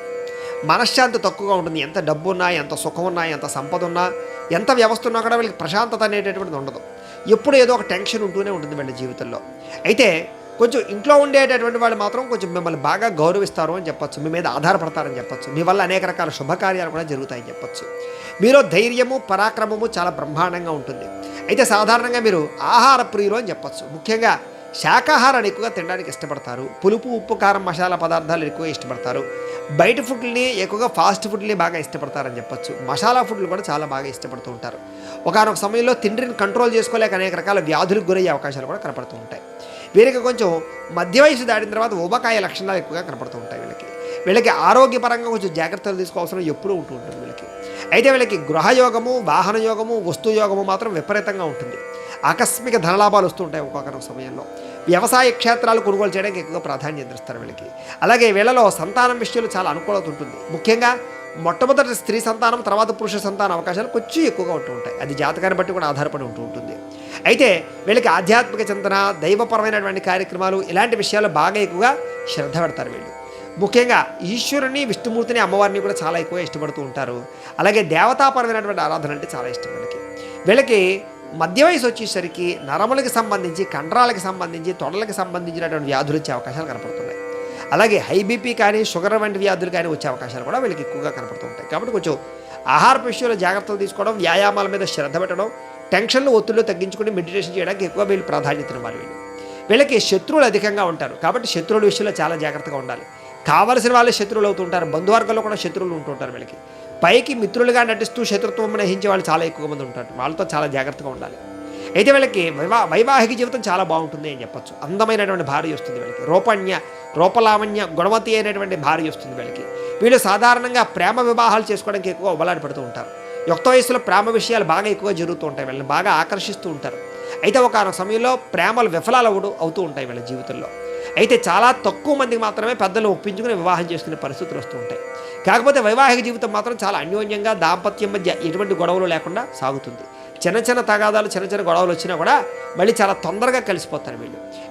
మనశ్శాంతి తక్కువగా ఉంటుంది. ఎంత డబ్బు ఉన్నా, ఎంత సుఖం ఉన్నా, ఎంత సంపద ఉన్నా, ఎంత వ్యవస్థ ఉన్నా కూడా వీళ్ళకి ప్రశాంతత అనేటటువంటిది ఉండదు. ఎప్పుడు ఏదో ఒక టెన్షన్ ఉంటూనే ఉంటుంది వీళ్ళ జీవితంలో. అయితే కొంచెం ఇంట్లో ఉండేటటువంటి వాళ్ళు మాత్రం కొంచెం మిమ్మల్ని బాగా గౌరవిస్తారు అని చెప్పొచ్చు, మీ మీద ఆధారపడతారని చెప్పొచ్చు, మీ వల్ల అనేక రకాల శుభకార్యాలు కూడా జరుగుతాయని చెప్పొచ్చు. మీలో ధైర్యము పరాక్రమము చాలా బ్రహ్మాండంగా ఉంటుంది. అయితే సాధారణంగా మీరు ఆహార ప్రియులు అని చెప్పొచ్చు. ముఖ్యంగా శాకాహారాన్ని ఎక్కువగా తినడానికి ఇష్టపడతారు. పులుపు ఉప్పు కారం మసాలా పదార్థాలు ఎక్కువగా ఇష్టపడతారు. బయట ఫుడ్ని ఎక్కువగా ఫాస్ట్ ఫుడ్ని బాగా ఇష్టపడతారని చెప్పొచ్చు. మసాలా ఫుడ్లు కూడా చాలా బాగా ఇష్టపడుతూ ఉంటారు. ఒకానొక సమయంలో తిండిని కంట్రోల్ చేసుకోలేక అనేక రకాల వ్యాధులకు గురయ్యే అవకాశాలు కూడా కనపడుతూ ఉంటాయి. వీరికి కొంచెం మధ్య వయసు దాటిన తర్వాత ఊబకాయ లక్షణాలు ఎక్కువగా కనపడుతూ ఉంటాయి. వీళ్ళకి ఆరోగ్యపరంగా కొంచెం జాగ్రత్తలు తీసుకోవాల్సిన ఎప్పుడూ ఉంటూ ఉంటుంది వీళ్ళకి. అయితే వీళ్ళకి గృహయోగము, వాహన యోగము, వస్తు యోగము మాత్రం విపరీతంగా ఉంటుంది. ఆకస్మిక ధనలాభాలు వస్తూ ఉంటాయి ఒక్కొక్క సమయంలో. వ్యవసాయ క్షేత్రాలు కొనుగోలు చేయడానికి ఎక్కువగా ప్రాధాన్యత ఇస్తారు వీళ్ళకి. అలాగే వీళ్ళలో సంతానం విషయంలో చాలా అనుకూలత ఉంటుంది. ముఖ్యంగా మొట్టమొదటి స్త్రీ సంతానం, తర్వాత పురుష సంతాన అవకాశాలు కొంచెం ఎక్కువగా ఉంటూ ఉంటాయి. అది జాతకాన్ని బట్టి కూడా ఆధారపడి ఉంటూ ఉంటుంది. అయితే వీళ్ళకి ఆధ్యాత్మిక చింతన, దైవపరమైనటువంటి కార్యక్రమాలు ఇలాంటి విషయాలు బాగా ఎక్కువగా శ్రద్ధ పెడతారు వీళ్ళు. ముఖ్యంగా ఈశ్వరుని, విష్ణుమూర్తిని, అమ్మవారిని కూడా చాలా ఎక్కువగా ఇష్టపడుతూ ఉంటారు. అలాగే దేవతాపరమైనటువంటి ఆరాధన అంటే చాలా ఇష్టం వీళ్ళకి మధ్య వయసు వచ్చేసరికి నరములకు సంబంధించి, కండరాలకు సంబంధించి, తొడలకు సంబంధించినటువంటి వ్యాధులు వచ్చే అవకాశాలు కనపడుతున్నాయి. అలాగే హై బీపీ కానీ, షుగర్ వంటి వ్యాధులు కానీ వచ్చే అవకాశాలు కూడా వీళ్ళకి ఎక్కువగా కనపడుతూ ఉంటాయి. కాబట్టి కొంచెం ఆహార విషయంలో జాగ్రత్తలు తీసుకోవడం, వ్యాయామాల మీద శ్రద్ధ పెట్టడం, టెన్షన్లు ఒత్తిళ్ళు తగ్గించుకుని మెడిటేషన్ చేయడానికి ఎక్కువ వీళ్ళు ప్రాధాన్యతనివ్వాలి. వీళ్ళకి శత్రువులు అధికంగా ఉంటారు. కాబట్టి శత్రువుల విషయంలో చాలా జాగ్రత్తగా ఉండాలి. కావలసిన వాళ్ళే శత్రువులు అవుతుంటారు. బంధువర్గంలో కూడా శత్రువులు ఉంటుంటారు. వీళ్ళకి పైకి మిత్రులుగా నటిస్తూ శత్రుత్వం వహించే వాళ్ళు చాలా ఎక్కువ మంది ఉంటారు. వాళ్ళతో చాలా జాగ్రత్తగా ఉండాలి. అయితే వీళ్ళకి వైవాహిక జీవితం చాలా బాగుంటుంది అని చెప్పొచ్చు. అందమైనటువంటి భార్య వస్తుంది వీళ్ళకి. రూపలావణ్య గుణవతి అయినటువంటి భార్య వస్తుంది వీళ్ళకి. వీళ్ళు సాధారణంగా ప్రేమ వివాహాలు చేసుకోవడానికి ఎక్కువ ఉబలాట పడుతూ ఉంటారు. యుక్త వయసులో ప్రేమ విషయాలు బాగా ఎక్కువగా జరుగుతూ ఉంటాయి. వీళ్ళని బాగా ఆకర్షిస్తూ ఉంటారు. అయితే ఒక సమయంలో ప్రేమలు విఫలాలు అవుతూ ఉంటాయి వీళ్ళ జీవితంలో. అయితే చాలా తక్కువ మందికి మాత్రమే పెద్దలు ఒప్పించుకుని వివాహం చేసుకునే పరిస్థితులు వస్తూ ఉంటాయి. కాకపోతే వైవాహిక జీవితం మాత్రం చాలా అన్యోన్యంగా, దాంపత్యం మధ్య ఎటువంటి గొడవలు లేకుండా సాగుతుంది. చిన్న చిన్న తగాదాలు, చిన్న చిన్న గొడవలు వచ్చినా కూడా మళ్ళీ చాలా తొందరగా కలిసిపోతారు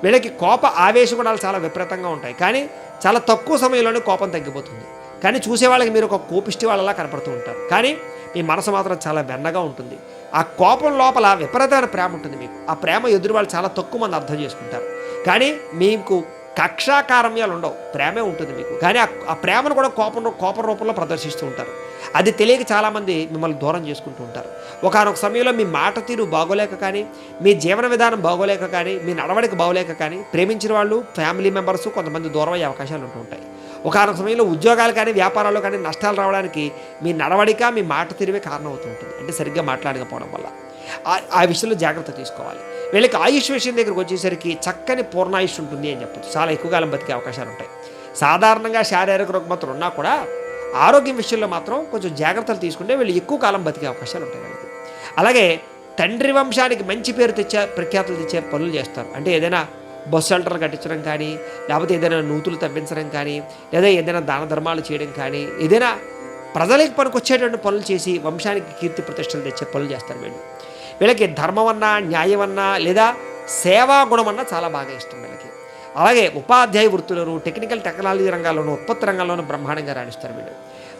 వీళ్ళకి కోప ఆవేశ గుణాలు చాలా విపరీతంగా ఉంటాయి. కానీ చాలా తక్కువ సమయంలోనే కోపం తగ్గిపోతుంది. కానీ చూసేవాళ్ళకి మీరు ఒక కోపిష్టి వాళ్ళలా కనపడుతూ ఉంటారు. కానీ మీ మనసు మాత్రం చాలా వెన్నగా ఉంటుంది. ఆ కోపం లోపల విపరీతమైన ప్రేమ ఉంటుంది మీకు. ఆ ప్రేమ ఎదురు వాళ్ళు చాలా తక్కువ మంది అర్థం చేసుకుంటారు. కానీ మీకు కక్షాకారమ్యాలు ఉండవు, ప్రేమే ఉంటుంది మీకు. కానీ ఆ ప్రేమను కూడా కోప రూపంలో ప్రదర్శిస్తూ ఉంటారు. అది తెలియక చాలామంది మిమ్మల్ని దూరం చేసుకుంటూ ఉంటారు. ఒకానొక సమయంలో మీ మాట తీరు బాగోలేక కానీ, మీ జీవన విధానం బాగోలేక కానీ, మీ నడవడిక బాగోలేక కానీ ప్రేమించిన వాళ్ళు, ఫ్యామిలీ మెంబర్స్ కొంతమంది దూరం అయ్యే అవకాశాలు ఉంటూ ఉంటాయి. ఒకానొక సమయంలో ఉద్యోగాలు కానీ, వ్యాపారాల్లో కానీ నష్టాలు రావడానికి మీ నడవడిక, మీ మాట తీరువే కారణం అవుతూ ఉంటుంది. అంటే సరిగ్గా మాట్లాడకపోవడం వల్ల ఆ విషయంలో జాగ్రత్త తీసుకోవాలి. వీళ్ళకి ఆయుష్ విషయం దగ్గరకు వచ్చేసరికి చక్కని పూర్ణాయుష్ ఉంటుంది అని చెప్పచ్చు. చాలా ఎక్కువ కాలం బతికే అవకాశాలు ఉంటాయి. సాధారణంగా శారీరక రుగ్మతలు ఉన్నా కూడా ఆరోగ్యం విషయంలో మాత్రం కొంచెం జాగ్రత్తలు తీసుకుంటే వీళ్ళు ఎక్కువ కాలం బతికే అవకాశాలు ఉంటాయి వీళ్ళకి. అలాగే తండ్రి వంశానికి మంచి పేరు ప్రఖ్యాతులు తెచ్చే పనులు చేస్తారు. అంటే ఏదైనా బస్సు షెల్టర్లు కట్టించడం కానీ, లేకపోతే ఏదైనా నూతులు తవ్వించడం కానీ, లేదా ఏదైనా దాన ధర్మాలు చేయడం కానీ, ఏదైనా ప్రజలకు పనికొచ్చేటువంటి పనులు చేసి వంశానికి కీర్తి ప్రతిష్టలు తెచ్చే పనులు చేస్తారు వీళ్ళకి ధర్మం అన్నా, న్యాయం అన్నా, లేదా సేవా గుణం అన్నా చాలా బాగా ఇష్టం వీళ్ళకి. అలాగే ఉపాధ్యాయ వృత్తులను, టెక్నాలజీ రంగాల్లోనూ, ఉత్పత్తి రంగంలోనూ బ్రహ్మాండంగా రాణిస్తారు వీళ్ళు.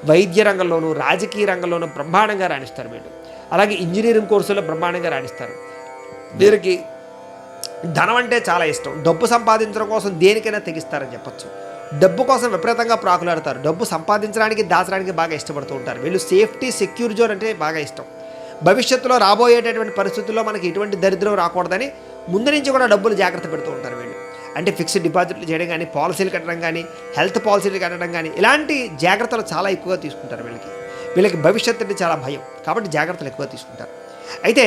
వైద్య రంగంలోనూ, రాజకీయ రంగంలోనూ బ్రహ్మాండంగా రాణిస్తారు వీళ్ళు. అలాగే ఇంజనీరింగ్ కోర్సులో బ్రహ్మాండంగా రాణిస్తారు. వీరికి ధనం అంటే చాలా ఇష్టం. డబ్బు సంపాదించడం కోసం దేనికైనా తెగిస్తారని చెప్పచ్చు. డబ్బు కోసం విపరీతంగా ప్రాకులాడతారు. డబ్బు సంపాదించడానికి, దాచడానికి బాగా ఇష్టపడుతూ ఉంటారు వీళ్ళు. సేఫ్టీ, సెక్యూర్ జోన్ అంటే బాగా ఇష్టం. భవిష్యత్తులో రాబోయేటటువంటి పరిస్థితుల్లో మనకి ఎటువంటి దరిద్రం రాకూడదని ముందు నుంచి కూడా డబ్బులు జాగ్రత్త పెడుతూ ఉంటారు వీళ్ళు. అంటే ఫిక్స్డ్ డిపాజిట్లు చేయడం కానీ, పాలసీలు కట్టడం కానీ, హెల్త్ పాలసీలు కట్టడం కానీ, ఇలాంటి జాగ్రత్తలు చాలా ఎక్కువగా తీసుకుంటారు వీళ్ళకి భవిష్యత్తు అంటే చాలా భయం. కాబట్టి జాగ్రత్తలు ఎక్కువ తీసుకుంటారు. అయితే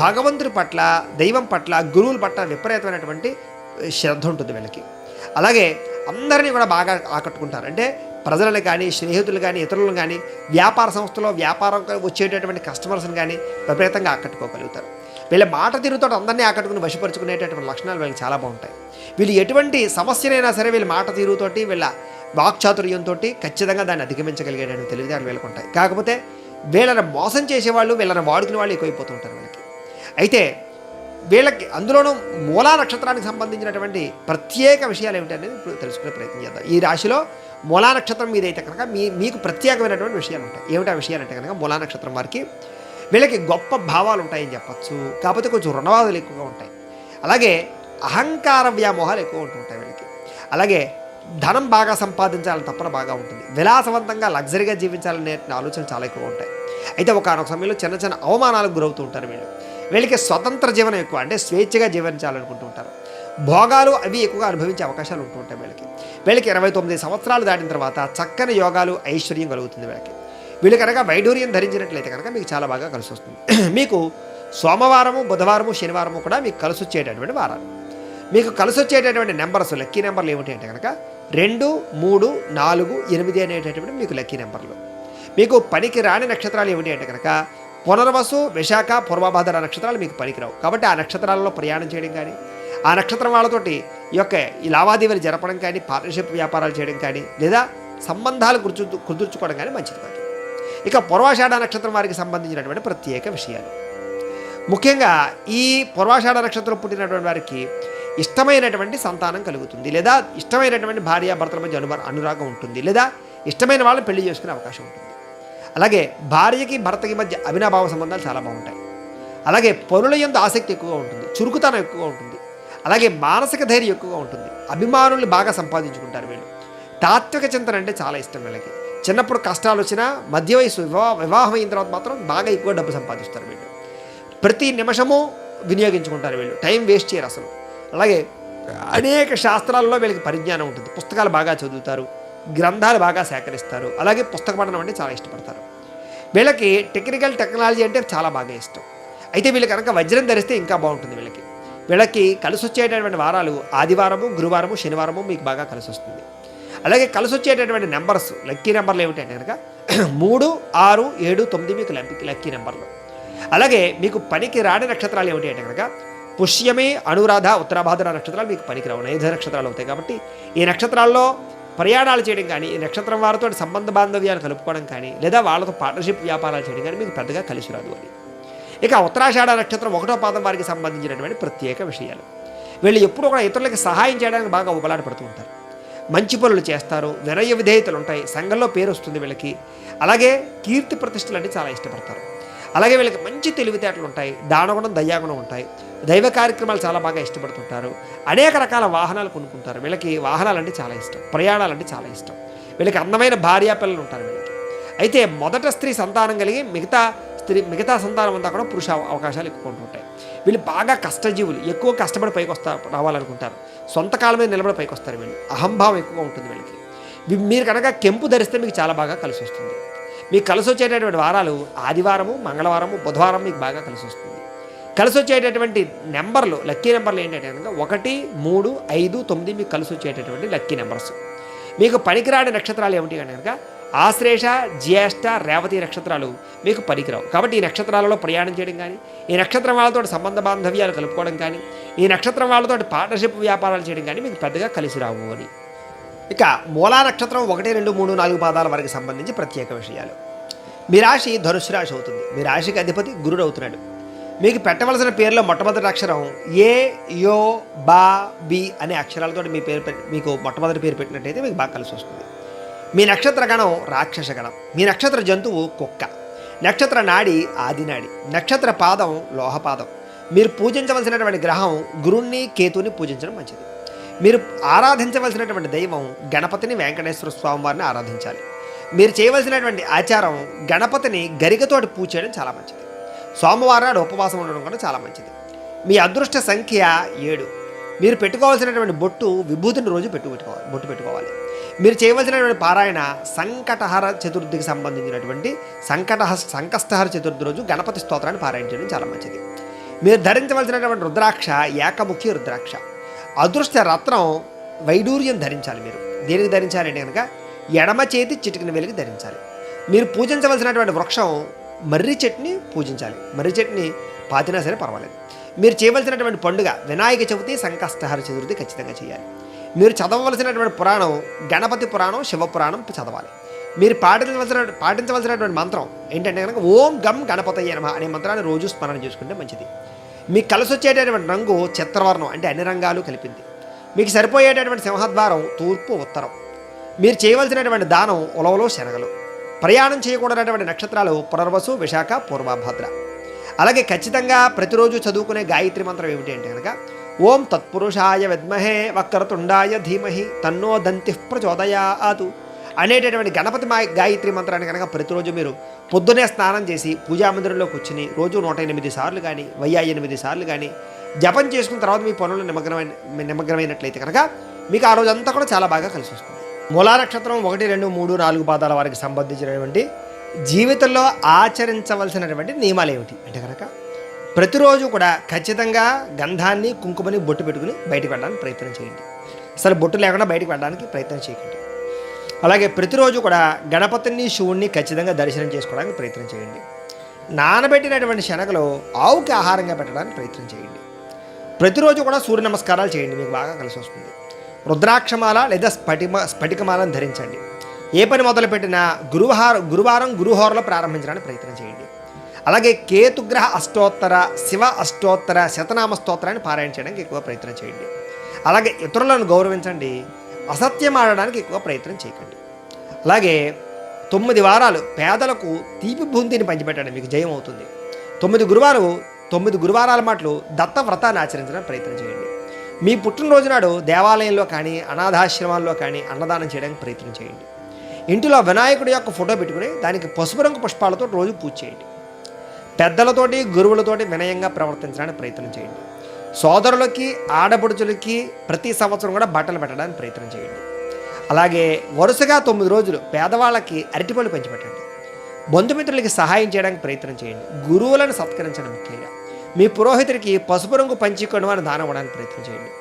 భగవంతుడి పట్ల, దైవం పట్ల, గురువుల పట్ల విపరీతమైనటువంటి శ్రద్ధ ఉంటుంది వీళ్ళకి. అలాగే అందరినీ కూడా బాగా ఆకట్టుకుంటారు. అంటే ప్రజలను కానీ, స్నేహితులు కానీ, ఇతరులను కానీ, వ్యాపార సంస్థలో వ్యాపారం వచ్చేటటువంటి కస్టమర్స్ని కానీ విపరీతంగా ఆకట్టుకోగలుగుతారు. వీళ్ళ మాట తీరుతో అందరినీ ఆకట్టుకుని వశపరుచుకునేటటువంటి లక్షణాలు వీళ్ళకి చాలా బాగుంటాయి. వీళ్ళు ఎటువంటి సమస్యనైనా సరే వీళ్ళ మాట తీరుతోటి, వీళ్ళ వాక్చాతుర్యంతో ఖచ్చితంగా దాన్ని అధిగమించగలిగేటటువంటి తెలివితేటలు వీళ్ళకు ఉంటాయి. కాకపోతే వీళ్ళని మోసం చేసేవాళ్ళు, వీళ్ళని వాడుకునే వాళ్ళు ఎక్కువైపోతూ ఉంటారు వీళ్ళకి. అయితే వీళ్ళకి అందులోనూ మూలా నక్షత్రానికి సంబంధించినటువంటి ప్రత్యేక విషయాలు ఏమిటనేది ఇప్పుడు తెలుసుకునే ప్రయత్నం చేద్దాం. ఈ రాశిలో మూలా నక్షత్రం మీద అయితే కనుక మీకు ప్రత్యేకమైనటువంటి విషయాలు ఉంటాయి. ఏమిటా విషయాలు అంటే కనుక మూలా నక్షత్రం వారికి వీళ్ళకి గొప్ప భావాలు ఉంటాయని చెప్పచ్చు. కాకపోతే కొంచెం రుణవాదులు ఎక్కువగా ఉంటాయి. అలాగే అహంకార వ్యామోహాలు ఎక్కువ ఉంటుంటాయి వీళ్ళకి. అలాగే ధనం బాగా సంపాదించాలని తప్పన బాగా ఉంటుంది. విలాసవంతంగా లగ్జరీగా జీవించాలనే ఆలోచనలు చాలా ఎక్కువ ఉంటాయి. అయితే ఒకనొక సమయంలో చిన్న చిన్న అవమానాలకు గురవుతూ ఉంటారు వీళ్ళు. వీళ్ళకి స్వతంత్ర జీవనం ఎక్కువ, అంటే స్వేచ్ఛగా జీవించాలనుకుంటూ ఉంటారు. భోగాలు అవి ఎక్కువగా అనుభవించే అవకాశాలు ఉంటూ ఉంటాయి వీళ్ళకి. వీళ్ళకి 29 సంవత్సరాలు దాటిన తర్వాత చక్కని యోగాలు, ఐశ్వర్యం కలుగుతుంది వీళ్ళకి. వీళ్ళు కనుక వైడూర్యం ధరించినట్లయితే కనుక మీకు చాలా బాగా కలిసి వస్తుంది. మీకు సోమవారము, బుధవారము, శనివారము కూడా మీకు కలిసి వచ్చేటటువంటి వారాలు. మీకు కలిసి వచ్చేటటువంటి నెంబర్స్, లక్కీ నెంబర్లు ఏమిటి అంటే కనుక 2, 3, 4, 8 అనేటటువంటి మీకు లక్కీ నెంబర్లు. మీకు పనికి రాని నక్షత్రాలు ఏమిటి అంటే కనుక పునర్వసు, విశాఖ, పూర్వభాద్ర నక్షత్రాలు మీకు పనికిరావు. కాబట్టి ఆ నక్షత్రాలలో ప్రయాణం చేయడం కానీ, ఆ నక్షత్రం వాళ్ళతోటి ఈ లావాదేవీలు జరపడం కానీ, పార్ట్నర్షిప్ వ్యాపారాలు చేయడం కానీ, లేదా సంబంధాలు కుదుర్చుకోవడం కానీ మంచిది కాదు. ఇక పూర్వాషాఢ నక్షత్రం వారికి సంబంధించినటువంటి ప్రత్యేక విషయాలు. ముఖ్యంగా ఈ పూర్వాషాఢ నక్షత్రం పుట్టినటువంటి వారికి ఇష్టమైనటువంటి సంతానం కలుగుతుంది, లేదా ఇష్టమైనటువంటి భార్యాభర్తల మధ్య అనురాగం ఉంటుంది, లేదా ఇష్టమైన వాళ్ళని పెళ్లి చేసుకునే అవకాశం ఉంటుంది. అలాగే భార్యకి భర్తకి మధ్య అవినాభావ సంబంధాలు చాలా బాగుంటాయి. అలాగే పనుల యందు ఆసక్తి ఎక్కువగా ఉంటుంది, చురుకుతనం ఎక్కువగా ఉంటుంది. అలాగే మానసిక ధైర్యం ఎక్కువగా ఉంటుంది. అభిమానుల్ని బాగా సంపాదించుకుంటారు వీళ్ళు. తాత్విక చింతన అంటే చాలా ఇష్టం వీళ్ళకి. చిన్నప్పుడు కష్టాలు వచ్చినా మధ్య వయసు వివాహం అయిన తర్వాత మాత్రం బాగా ఎక్కువ డబ్బు సంపాదిస్తారు వీళ్ళు. ప్రతి నిమిషము వినియోగించుకుంటారు వీళ్ళు, టైం వేస్ట్ చేయరు అసలు. అలాగే అనేక శాస్త్రాల్లో వీళ్ళకి పరిజ్ఞానం ఉంటుంది. పుస్తకాలు బాగా చదువుతారు, గ్రంథాలు బాగా సేకరిస్తారు. అలాగే పుస్తక పఠనం అంటే చాలా ఇష్టపడతారు. వీళ్ళకి టెక్నాలజీ అంటే చాలా బాగా ఇష్టం. అయితే వీళ్ళు కనుక వజ్రం ధరిస్తే ఇంకా బాగుంటుంది వీళ్ళకి. వీళ్ళకి కలిసి వచ్చేటటువంటి వారాలు ఆదివారము, గురువారము, శనివారము మీకు బాగా కలిసి వస్తుంది. అలాగే కలిసి వచ్చేటటువంటి నెంబర్స్, లక్కీ నెంబర్లు ఏమిటంటే కనుక 3, 6, 7, 9 మీకు లక్కీ నెంబర్లు. అలాగే మీకు పనికి రాని నక్షత్రాలు ఏమిటి అంటే కనుక పుష్యమి, అనురాధ, ఉత్తరాభాద్ర నక్షత్రాలు మీకు పనికిరావు, నైధ నక్షత్రాలు అవుతాయి. కాబట్టి ఈ నక్షత్రాల్లో ప్రయాణాలు చేయడం కానీ, ఈ నక్షత్రం వారితో సంబంధ బాంధవ్యాలు కలుపుకోవడం కానీ, లేదా వాళ్ళతో పార్ట్నర్షిప్ వ్యాపారాలు చేయడం కానీ మీకు పెద్దగా కలిసి రాదు అని. ఇక ఉత్తరాషాఢ నక్షత్రం 1వ పాదం వారికి సంబంధించినటువంటి ప్రత్యేక విషయాలు. వీళ్ళు ఎప్పుడూ కూడా ఇతరులకి సహాయం చేయడానికి బాగా ఉబలాట పడుతూ ఉంటారు. మంచి పనులు చేస్తారు, వినయ విధేయతలు ఉంటాయి, సంఘంలో పేరు వస్తుంది వీళ్ళకి. అలాగే కీర్తి ప్రతిష్టలు అంటే చాలా ఇష్టపడతారు. అలాగే వీళ్ళకి మంచి తెలివితేటలు ఉంటాయి, దానగుణం, దయాగుణం ఉంటాయి. దైవ కార్యక్రమాలు చాలా బాగా ఇష్టపడుతుంటారు. అనేక రకాల వాహనాలు కొనుక్కుంటారు. వీళ్ళకి వాహనాలంటే చాలా ఇష్టం, ప్రయాణాలంటే చాలా ఇష్టం. వీళ్ళకి అందమైన భార్యాపిల్లలు ఉంటారు వీళ్ళకి. అయితే మొదట స్త్రీ సంతానం కలిగి మిగతా సంతానం అంతా కూడా పురుష అవకాశాలు ఎక్కువ ఉంటుంటాయి. వీళ్ళు బాగా కష్టజీవులు, ఎక్కువ కష్టపడి పైకి రావాలనుకుంటారు. సొంత కాలం మీద నిలబడి పైకి వస్తారు వీళ్ళు. అహంభావం ఎక్కువగా ఉంటుంది వీళ్ళకి. మీరు కనుక కెంపు ధరిస్తే మీకు చాలా బాగా కలిసి వస్తుంది. మీకు కలిసి వచ్చేటటువంటి వారాలు ఆదివారము, మంగళవారము, బుధవారం మీకు బాగా కలిసి వస్తుంది. కలిసి వచ్చేటటువంటి నెంబర్లు, లక్కీ నెంబర్లు ఏంటంటే కనుక 1, 3, 5, 9 మీకు కలిసి వచ్చేటటువంటి లక్కీ నెంబర్స్. మీకు పనికిరాని నక్షత్రాలు ఏమిటి అంటే కనుక ఆశ్లేష, జ్యేష్ఠ, రేవతి నక్షత్రాలు మీకు పనికిరావు. కాబట్టి ఈ నక్షత్రాలలో ప్రయాణం చేయడం కానీ, ఈ నక్షత్రం వాళ్ళతో సంబంధ బాంధవ్యాలు కలుపుకోవడం కానీ, ఈ నక్షత్రం వాళ్ళతో పార్ట్నర్షిప్ వ్యాపారాలు చేయడం కానీ మీకు పెద్దగా కలిసి రావు అని. ఇక మూలా నక్షత్రం 1, 2, 3, 4 పాదాల వారికి సంబంధించి ప్రత్యేక విషయాలు. మీ రాశి ధనుసు రాశి అవుతుంది. మీ రాశికి అధిపతి గురుడు అవుతున్నాడు. మీకు పెట్టవలసిన పేరులో మొట్టమొదటి అక్షరం ఏ, యో, బా, బి అనే అక్షరాలతో మీ పేరు మీకు మొట్టమొదటి పేరు పెట్టినట్టయితే మీకు బాగా కలిసి వస్తుంది. మీ నక్షత్ర గణం రాక్షస గణం. మీ నక్షత్ర జంతువు కుక్క. నక్షత్ర నాడి ఆదినాడి. నక్షత్ర పాదం లోహపాదం. మీరు పూజించవలసినటువంటి గ్రహం గురుణ్ణి, కేతుని పూజించడం మంచిది. మీరు ఆరాధించవలసినటువంటి దైవం గణపతిని, వెంకటేశ్వర స్వామి వారిని ఆరాధించాలి. మీరు చేయవలసినటువంటి ఆచారం గణపతిని గరికతోటి పూజ చేయడం చాలా మంచిది. సోమవారం నాడు ఉపవాసం ఉండడం కూడా చాలా మంచిది. మీ అదృష్ట సంఖ్య 7. మీరు పెట్టుకోవాల్సినటువంటి బొట్టు విభూతిని రోజు బొట్టు పెట్టుకోవాలి. మీరు చేయవలసినటువంటి పారాయణ సంకటహర చతుర్థికి సంబంధించినటువంటి సంకష్టహర చతుర్థి రోజు గణపతి స్తోత్రాన్ని పారాయణ చేయడం చాలా మంచిది. మీరు ధరించవలసినటువంటి రుద్రాక్ష ఏకముఖి రుద్రాక్ష. అదృష్ట రత్నం వైడూర్యం ధరించాలి. మీరు దేనికి ధరించాలి అంటే కనుక ఎడమ చేతి చిటికిన వేలికి ధరించాలి. మీరు పూజించవలసినటువంటి వృక్షం మర్రి చెట్టుని పూజించాలి. మర్రి చెట్టుని పాతినా సరే పర్వాలేదు. మీరు చేయవలసినటువంటి పండుగ వినాయక చవితి, సంకష్టహర చతుర్థి ఖచ్చితంగా చేయాలి. మీరు చదవవలసినటువంటి పురాణం గణపతి పురాణం, శివపురాణం చదవాలి. మీరు పాటించవలసినటువంటి మంత్రం ఏంటంటే కనుక ఓం గం గణపతయ్య నమః అనే మంత్రాన్ని రోజు స్మరణ చేసుకుంటే మంచిది. మీకు కలిసి వచ్చేటటువంటి రంగు చిత్రవర్ణం, అంటే అన్ని రంగాలు కలిపింది. మీకు సరిపోయేటటువంటి సింహద్వారం తూర్పు, ఉత్తరం. మీరు చేయవలసినటువంటి దానం ఉలవలు, శనగలు. ప్రయాణం చేయకూడనటువంటి నక్షత్రాలు పునర్వసు, విశాఖ, పూర్వభద్ర. అలాగే ఖచ్చితంగా ప్రతిరోజు చదువుకునే గాయత్రి మంత్రం ఏమిటి అంటే కనుక ఓం తత్పురుషాయ విద్మహే వక్రతుండాయ ధీమహి తన్నో దంతి ప్రచోదయాతు అనేటటువంటి గణపతి గాయత్రి మంత్రాన్ని కనుక ప్రతిరోజు మీరు పొద్దునే స్నానం చేసి పూజామందిరంలో కూర్చుని రోజు 108 సార్లు కానీ 1008 సార్లు కానీ జపం చేసుకున్న తర్వాత మీ పనులు నిమగ్నమైనట్లయితే కనుక మీకు ఆ రోజంతా కూడా చాలా బాగా కలిసి వస్తుంది. మూలా నక్షత్రం 1, 2, 3, 4 పాదాల వారికి సంబంధించినటువంటి జీవితంలో ఆచరించవలసినటువంటి నియమాలు ఏమిటి అంటే కనుక ప్రతిరోజు కూడా ఖచ్చితంగా గంధాన్ని కుంకుమని బొట్టు పెట్టుకుని బయటకు వెళ్ళడానికి ప్రయత్నం చేయండి. అసలు బొట్టు లేకుండా బయటకు వెళ్ళడానికి ప్రయత్నం చేయకండి. అలాగే ప్రతిరోజు కూడా గణపతిని శివుణ్ణి ఖచ్చితంగా దర్శనం చేసుకోవడానికి ప్రయత్నం చేయండి. నానబెట్టినటువంటి శనగలు ఆవుకి ఆహారంగా పెట్టడానికి ప్రయత్నం చేయండి. ప్రతిరోజు కూడా సూర్య నమస్కారాలు చేయండి, మీకు బాగా కలిసి వస్తుంది. రుద్రాక్షమాల లేదా స్ఫటికమాలను ధరించండి. ఏ పని మొదలుపెట్టినా గురువారం గురుహోరలో ప్రారంభించడానికి ప్రయత్నం చేయండి. అలాగే కేతుగ్రహ అష్టోత్తర శివ అష్టోత్తర శతనామ స్తోత్రాన్ని పారాయణ చేయడానికి ఎక్కువ ప్రయత్నం చేయండి. అలాగే ఇతరులను గౌరవించండి, అసత్యం ఆడడానికి ఎక్కువ ప్రయత్నం చేయకండి. అలాగే 9 వారాలు పేదలకు తీపి బూందీని పంచిపెట్టండి, మీకు జయం అవుతుంది. 9 గురువారాల మాటలు దత్త వ్రతాన్ని ఆచరించడానికి ప్రయత్నం చేయండి. మీ పుట్టినరోజు నాడు దేవాలయంలో కానీ అనాథాశ్రమాల్లో కానీ అన్నదానం చేయడానికి ప్రయత్నం చేయండి. ఇంటిలో వినాయకుడి యొక్క ఫోటో పెట్టుకుని దానికి పసుపు రంగు పుష్పాలతో రోజు పూజ చేయండి. పెద్దలతోటి గురువులతోటి వినయంగా ప్రవర్తించడానికి ప్రయత్నం చేయండి. సోదరులకి ఆడపడుచులకి ప్రతి సంవత్సరం కూడా బట్టలు పెట్టడానికి ప్రయత్నం చేయండి. అలాగే వరుసగా 9 రోజులు పేదవాళ్ళకి అరటిపళ్ళు పంచిపెట్టండి. బంధుమిత్రులకి సహాయం చేయడానికి ప్రయత్నం చేయండి. గురువులను సత్కరించడం ముఖ్యంగా. మీ పురోహితుడికి పసుపు రంగు పంచి కొనుమని దానం ఇవ్వడానికి ప్రయత్నం చేయండి.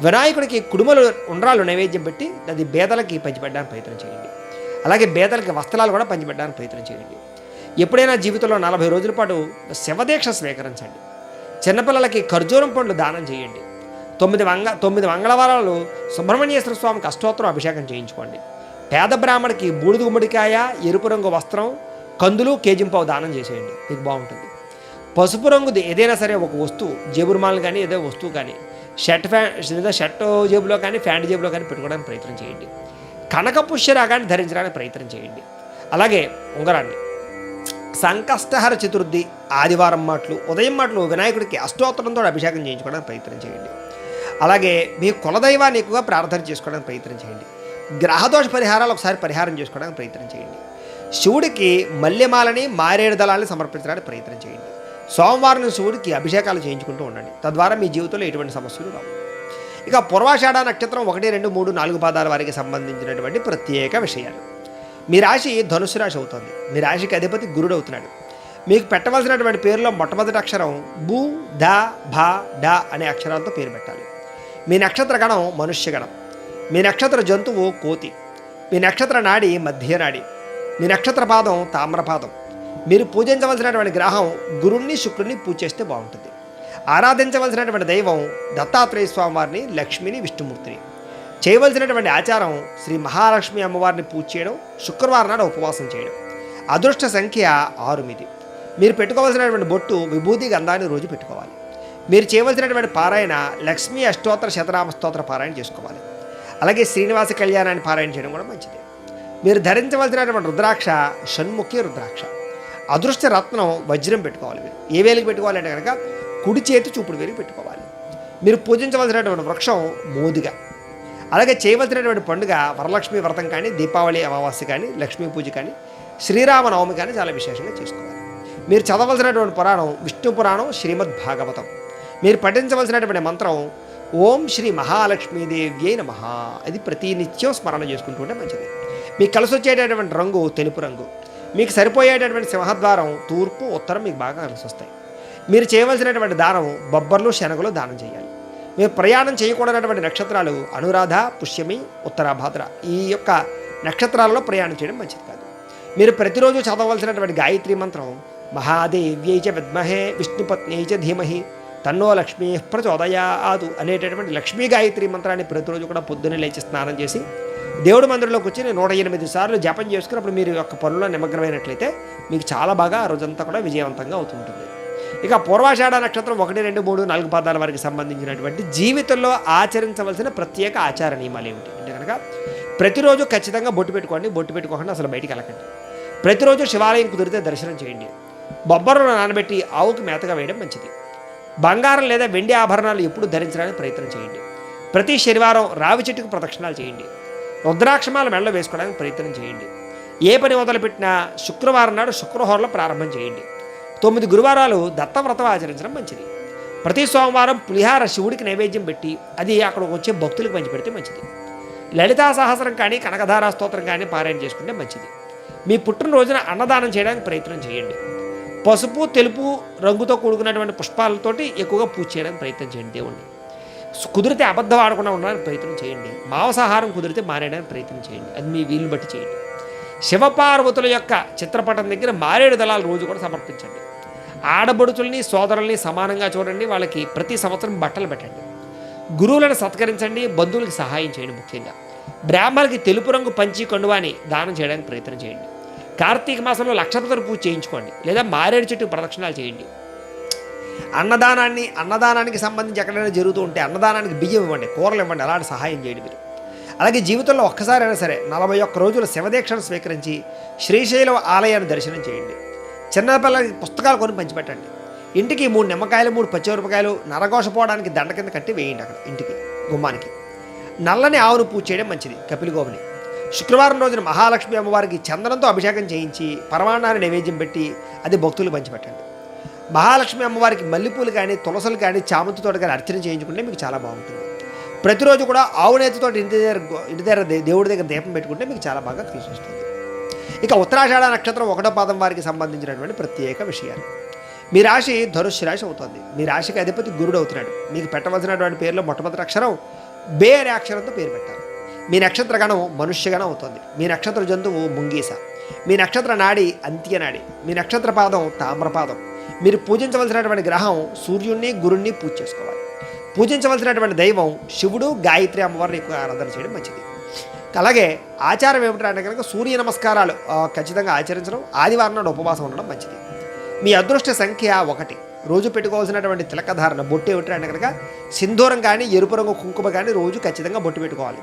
వినాయకుడికి కుడుమలు ఉండ్రాలు నైవేద్యం పెట్టి అది బేదలకి పంచిపెట్టడానికి ప్రయత్నం చేయండి. అలాగే బేదలకి వస్త్రాలు కూడా పంచిపెట్టడానికి ప్రయత్నం చేయండి. ఎప్పుడైనా జీవితంలో 40 రోజుల పాటు శివదీక్ష స్వీకరించండి. చిన్నపిల్లలకి ఖర్జూరం పండ్లు దానం చేయండి. 9 మంగళవారాలు సుబ్రహ్మణ్యేశ్వర స్వామికి అష్టోత్తరం అభిషేకం చేయించుకోండి. పేద బ్రాహ్మడికి బూడిద గుమ్మడికాయ, ఎరుపు రంగు వస్త్రం, కందులు, కేజింపావు దానం చేసేయండి, మీకు బాగుంటుంది. పసుపు రంగుది ఏదైనా సరే ఒక వస్తువు, జేబురుమాలు కానీ ఏదో వస్తువు కానీ షర్ట్ జేబులో కానీ ప్యాంట్ జేబులో కానీ పెట్టుకోవడానికి ప్రయత్నం చేయండి. కనక పుష్యరాగాన్ని ధరించడానికి ప్రయత్నం చేయండి. అలాగే ఉంగరాన్ని సంకష్టహర చతుర్థి ఆదివారం మాటలు ఉదయం మాటలు వినాయకుడికి అష్టోత్తరంతో అభిషేకం చేయించుకోవడానికి ప్రయత్నం చేయండి. అలాగే మీ కులదైవాన్ని ఎక్కువగా ప్రార్థన చేసుకోవడానికి ప్రయత్నం చేయండి. గ్రహదోష పరిహారాలు ఒకసారి పరిహారం చేసుకోవడానికి ప్రయత్నం చేయండి. శివుడికి మల్లెమాలని మారేడు దళాలని సమర్పించడానికి ప్రయత్నం చేయండి. సోమవారం శివుడికి అభిషేకాలు చేయించుకుంటూ ఉండండి. తద్వారా మీ జీవితంలో ఎటువంటి సమస్యలు రావు. ఇక పూర్వాషాఢ నక్షత్రం 1, 2, 3, 4 పాదాల వారికి సంబంధించినటువంటి ప్రత్యేక విషయాలు. మీ రాశి ధనుసు రాశి అవుతుంది. మీ రాశికి అధిపతి గురుడు అవుతున్నాడు. మీకు పెట్టవలసినటువంటి పేరులో మొట్టమొదటి అక్షరం బు, ద, భ, డ అనే అక్షరాలతో పేరు పెట్టాలి. మీ నక్షత్ర గణం మనుష్యగణం. మీ నక్షత్ర జంతువు కోతి. మీ నక్షత్ర నాడి మధ్యనాడి. మీ నక్షత్ర పాదం తామ్రపాదం. మీరు పూజించవలసినటువంటి గ్రహం గురుణ్ణి, శుక్రుణ్ణి పూజ చేస్తే బాగుంటుంది. ఆరాధించవలసినటువంటి దైవం దత్తాత్రేయ స్వామి వారిని, లక్ష్మిని, విష్ణుమూర్తిని. చేయవలసినటువంటి ఆచారం శ్రీ మహాలక్ష్మి అమ్మవారిని పూజ చేయడం, శుక్రవారం నాడు ఉపవాసం చేయడం. అదృష్ట సంఖ్య 6. మీరు పెట్టుకోవాల్సినటువంటి బొట్టు విభూతి గంధాన్ని రోజు పెట్టుకోవాలి. మీరు చేయవలసినటువంటి పారాయణ లక్ష్మీ అష్టోత్తర శతనామ స్తోత్ర పారాయణ చేసుకోవాలి. అలాగే శ్రీనివాస కళ్యాణాన్ని పారాయణ చేయడం కూడా మంచిది. మీరు ధరించవలసినటువంటి రుద్రాక్ష షణ్ముఖి రుద్రాక్ష. అదృష్ట రత్నం వజ్రం పెట్టుకోవాలి. మీరు ఏ వేలికి పెట్టుకోవాలంటే కనుక కుడి చేతి చూపుడు వేలికి పెట్టుకోవాలి. మీరు పూజించవలసినటువంటి వృక్షం మోదుగా. అలాగే చేయవలసినటువంటి పండుగ వరలక్ష్మి వ్రతం కానీ, దీపావళి అమావాస్య కానీ, లక్ష్మీ పూజ కానీ, శ్రీరామనవమి కానీ చాలా విశేషంగా చేసుకోవాలి. మీరు చదవలసినటువంటి పురాణం విష్ణు పురాణం, శ్రీమద్ భాగవతం. మీరు పఠించవలసినటువంటి మంత్రం ఓం శ్రీ మహాలక్ష్మీదేవ్యై నమః. అది ప్రతినిత్యం స్మరణ చేసుకుంటూ ఉంటే మంచిది. మీకు కలిసి వచ్చేటటువంటి రంగు తెలుపు రంగు. మీకు సరిపోయేటటువంటి సింహద్వారం తూర్పు, ఉత్తరం మీకు బాగా కలిసి వస్తాయి. మీరు చేయవలసినటువంటి దానం బొబ్బర్లు, శనగలు దానం చేయాలి. మీరు ప్రయాణం చేయకూడనటువంటి నక్షత్రాలు అనురాధ, పుష్యమి, ఉత్తరాభాద్ర. ఈ యొక్క నక్షత్రాలలో ప్రయాణం చేయడం మంచిది కాదు. మీరు ప్రతిరోజు చదవలసినటువంటి గాయత్రి మంత్రం మహాదేవ్యై చ విద్మహే విష్ణుపత్న్యై చ ధీమహి తన్నో లక్ష్మీ ప్రచోదయాతు అనేటటువంటి లక్ష్మీ గాయత్రి మంత్రాన్ని ప్రతిరోజు కూడా పొద్దున్నే లేచి స్నానం చేసి దేవుడి మందిరంలోకి వచ్చి 108 సార్లు జపం చేసుకున్నప్పుడు మీరు యొక్క పనుల్లో నిమగ్నమైనట్లయితే మీకు చాలా బాగా ఆ రోజంతా కూడా విజయవంతంగా అవుతుంటుంది. ఇక పూర్వాషాఢ నక్షత్రం 1, 2, 3, 4 పాదాల వారికి సంబంధించినటువంటి జీవితంలో ఆచరించవలసిన ప్రత్యేక ఆచార నియమాలు ఏమిటి అంటే కనుక ప్రతిరోజు ఖచ్చితంగా బొట్టు పెట్టుకోండి. బొట్టు పెట్టుకోకుండా అసలు బయటికి వెళ్ళకండి. ప్రతిరోజు శివాలయం కుదిరితే దర్శనం చేయండి. బొబ్బర్లను నానబెట్టి ఆవుకి మేతగా వేయడం మంచిది. బంగారం లేదా వెండి ఆభరణాలు ఎప్పుడు ధరించడానికి ప్రయత్నం చేయండి. ప్రతి శనివారం రావి చెట్టుకు ప్రదక్షిణాలు చేయండి. రుద్రాక్షమాల మెడలో వేసుకోవడానికి ప్రయత్నం చేయండి. ఏ పని మొదలుపెట్టినా శుక్రవారం నాడు శుక్రహోరలో ప్రారంభం చేయండి. 9 గురువారాలు దత్తవ్రతం ఆచరించడం మంచిది. ప్రతి సోమవారం పులిహార శివుడికి నైవేద్యం పెట్టి అది అక్కడికి వచ్చే భక్తులకు పంచిపెడితే మంచిది. లలితా సహస్రం కానీ కనకధారా స్తోత్రం కానీ పారాయణ చేసుకుంటే మంచిది. మీ పుట్టినరోజున అన్నదానం చేయడానికి ప్రయత్నం చేయండి. పసుపు తెలుపు రంగుతో కూడుకున్నటువంటి పుష్పాలతోటి ఎక్కువగా పూజ చేయడానికి ప్రయత్నం చేయండి. దేవుణ్ణి కుదిరితే అబద్ధం ఆడకుండా ఉండడానికి ప్రయత్నం చేయండి. మాంసాహారం కుదిరితే మానేయడానికి ప్రయత్నం చేయండి. అది మీ వీలుని బట్టి చేయండి. శివపార్వతుల యొక్క చిత్రపటం దగ్గర మారేడు దళాలు రోజు కూడా సమర్పించండి. ఆడబడుచుల్ని సోదరుల్ని సమానంగా చూడండి. వాళ్ళకి ప్రతి సంవత్సరం బట్టలు పెట్టండి. గురువులను సత్కరించండి. బంధువులకు సహాయం చేయండి. ముఖ్యంగా బ్రాహ్మణులకి తెలుపు రంగు పంచి కండువాని దానం చేయడానికి ప్రయత్నం చేయండి. కార్తీక మాసంలో లక్షపతుల పూజ చేయించుకోండి లేదా మారేడు చెట్టు ప్రదక్షిణాలు చేయండి. అన్నదానానికి సంబంధించి ఎక్కడైనా జరుగుతూ ఉంటే అన్నదానానికి బియ్యం ఇవ్వండి, కూరలు ఇవ్వండి, అలాంటి సహాయం చేయండి మీరు. అలాగే జీవితంలో ఒక్కసారైనా సరే 41 రోజుల శివదీక్షను స్వీకరించి శ్రీశైలం ఆలయాన్ని దర్శనం చేయండి. చిన్నపిల్లలకి పుస్తకాలు కొని పంచిపెట్టండి. ఇంటికి 3 నిమ్మకాయలు 3 పచ్చిమిరపకాయలు నరఘోషపోవడానికి దండ కింద కట్టి వేయండి. అక్కడ ఇంటికి గుమ్మానికి నల్లని ఆవును పూజ చేయడం మంచిది. కపిలిగోవుని శుక్రవారం రోజున మహాలక్ష్మి అమ్మవారికి చందనంతో అభిషేకం చేయించి పరమాన్నాన్ని నైవేద్యం పెట్టి అది భక్తులు పంచిపెట్టండి. మహాలక్ష్మి అమ్మవారికి మల్లెపూలు కానీ తులసలు కానీ చామంతితో కానీ అర్చన చేయించుకుంటే మీకు చాలా బాగుంటుంది. ప్రతిరోజు కూడా ఆవు నేతితో ఇంటి దగ్గర దేవుడి దగ్గర దీపం పెట్టుకుంటే మీకు చాలా బాగా కలిసి వస్తుంది. ఇక ఉత్తరాషాఢ నక్షత్రం 1వ పాదం వారికి సంబంధించినటువంటి ప్రత్యేక విషయాలు. మీ రాశి ధనుస్సు రాశి అవుతుంది. మీ రాశికి అధిపతి గురుడు అవుతున్నాడు. మీకు పెట్టవలసినటువంటి పేరులో మొట్టమొదటి అక్షరం బే అనే అక్షరంతో పేరు పెట్టాలి. మీ నక్షత్రగణం మనుష్యగణం అవుతుంది. మీ నక్షత్ర జంతువు ముంగీస. మీ నక్షత్ర నాడి అంత్యనాడి. మీ నక్షత్ర పాదం తామ్రపాదం. మీరు పూజించవలసినటువంటి గ్రహం సూర్యుడిని గురుణ్ణి పూజ చేసుకోవాలి. పూజించవలసినటువంటి దైవం శివుడు గాయత్రి అమ్మవారిని ఎక్కువ ఆరాధన చేయడం మంచిది. అలాగే ఆచారం ఏమిటంటే కనుక సూర్య నమస్కారాలు ఖచ్చితంగా ఆచరించడం, ఆదివారం నాడు ఉపవాసం ఉండడం మంచిది. మీ అదృష్ట సంఖ్య 1. రోజు పెట్టుకోవాల్సినటువంటి తిలకధారణ బొట్టు ఏమిటంటే కనుక సింధూరం కానీ ఎరుపు రంగు కుంకుమ కానీ రోజు ఖచ్చితంగా బొట్టు పెట్టుకోవాలి.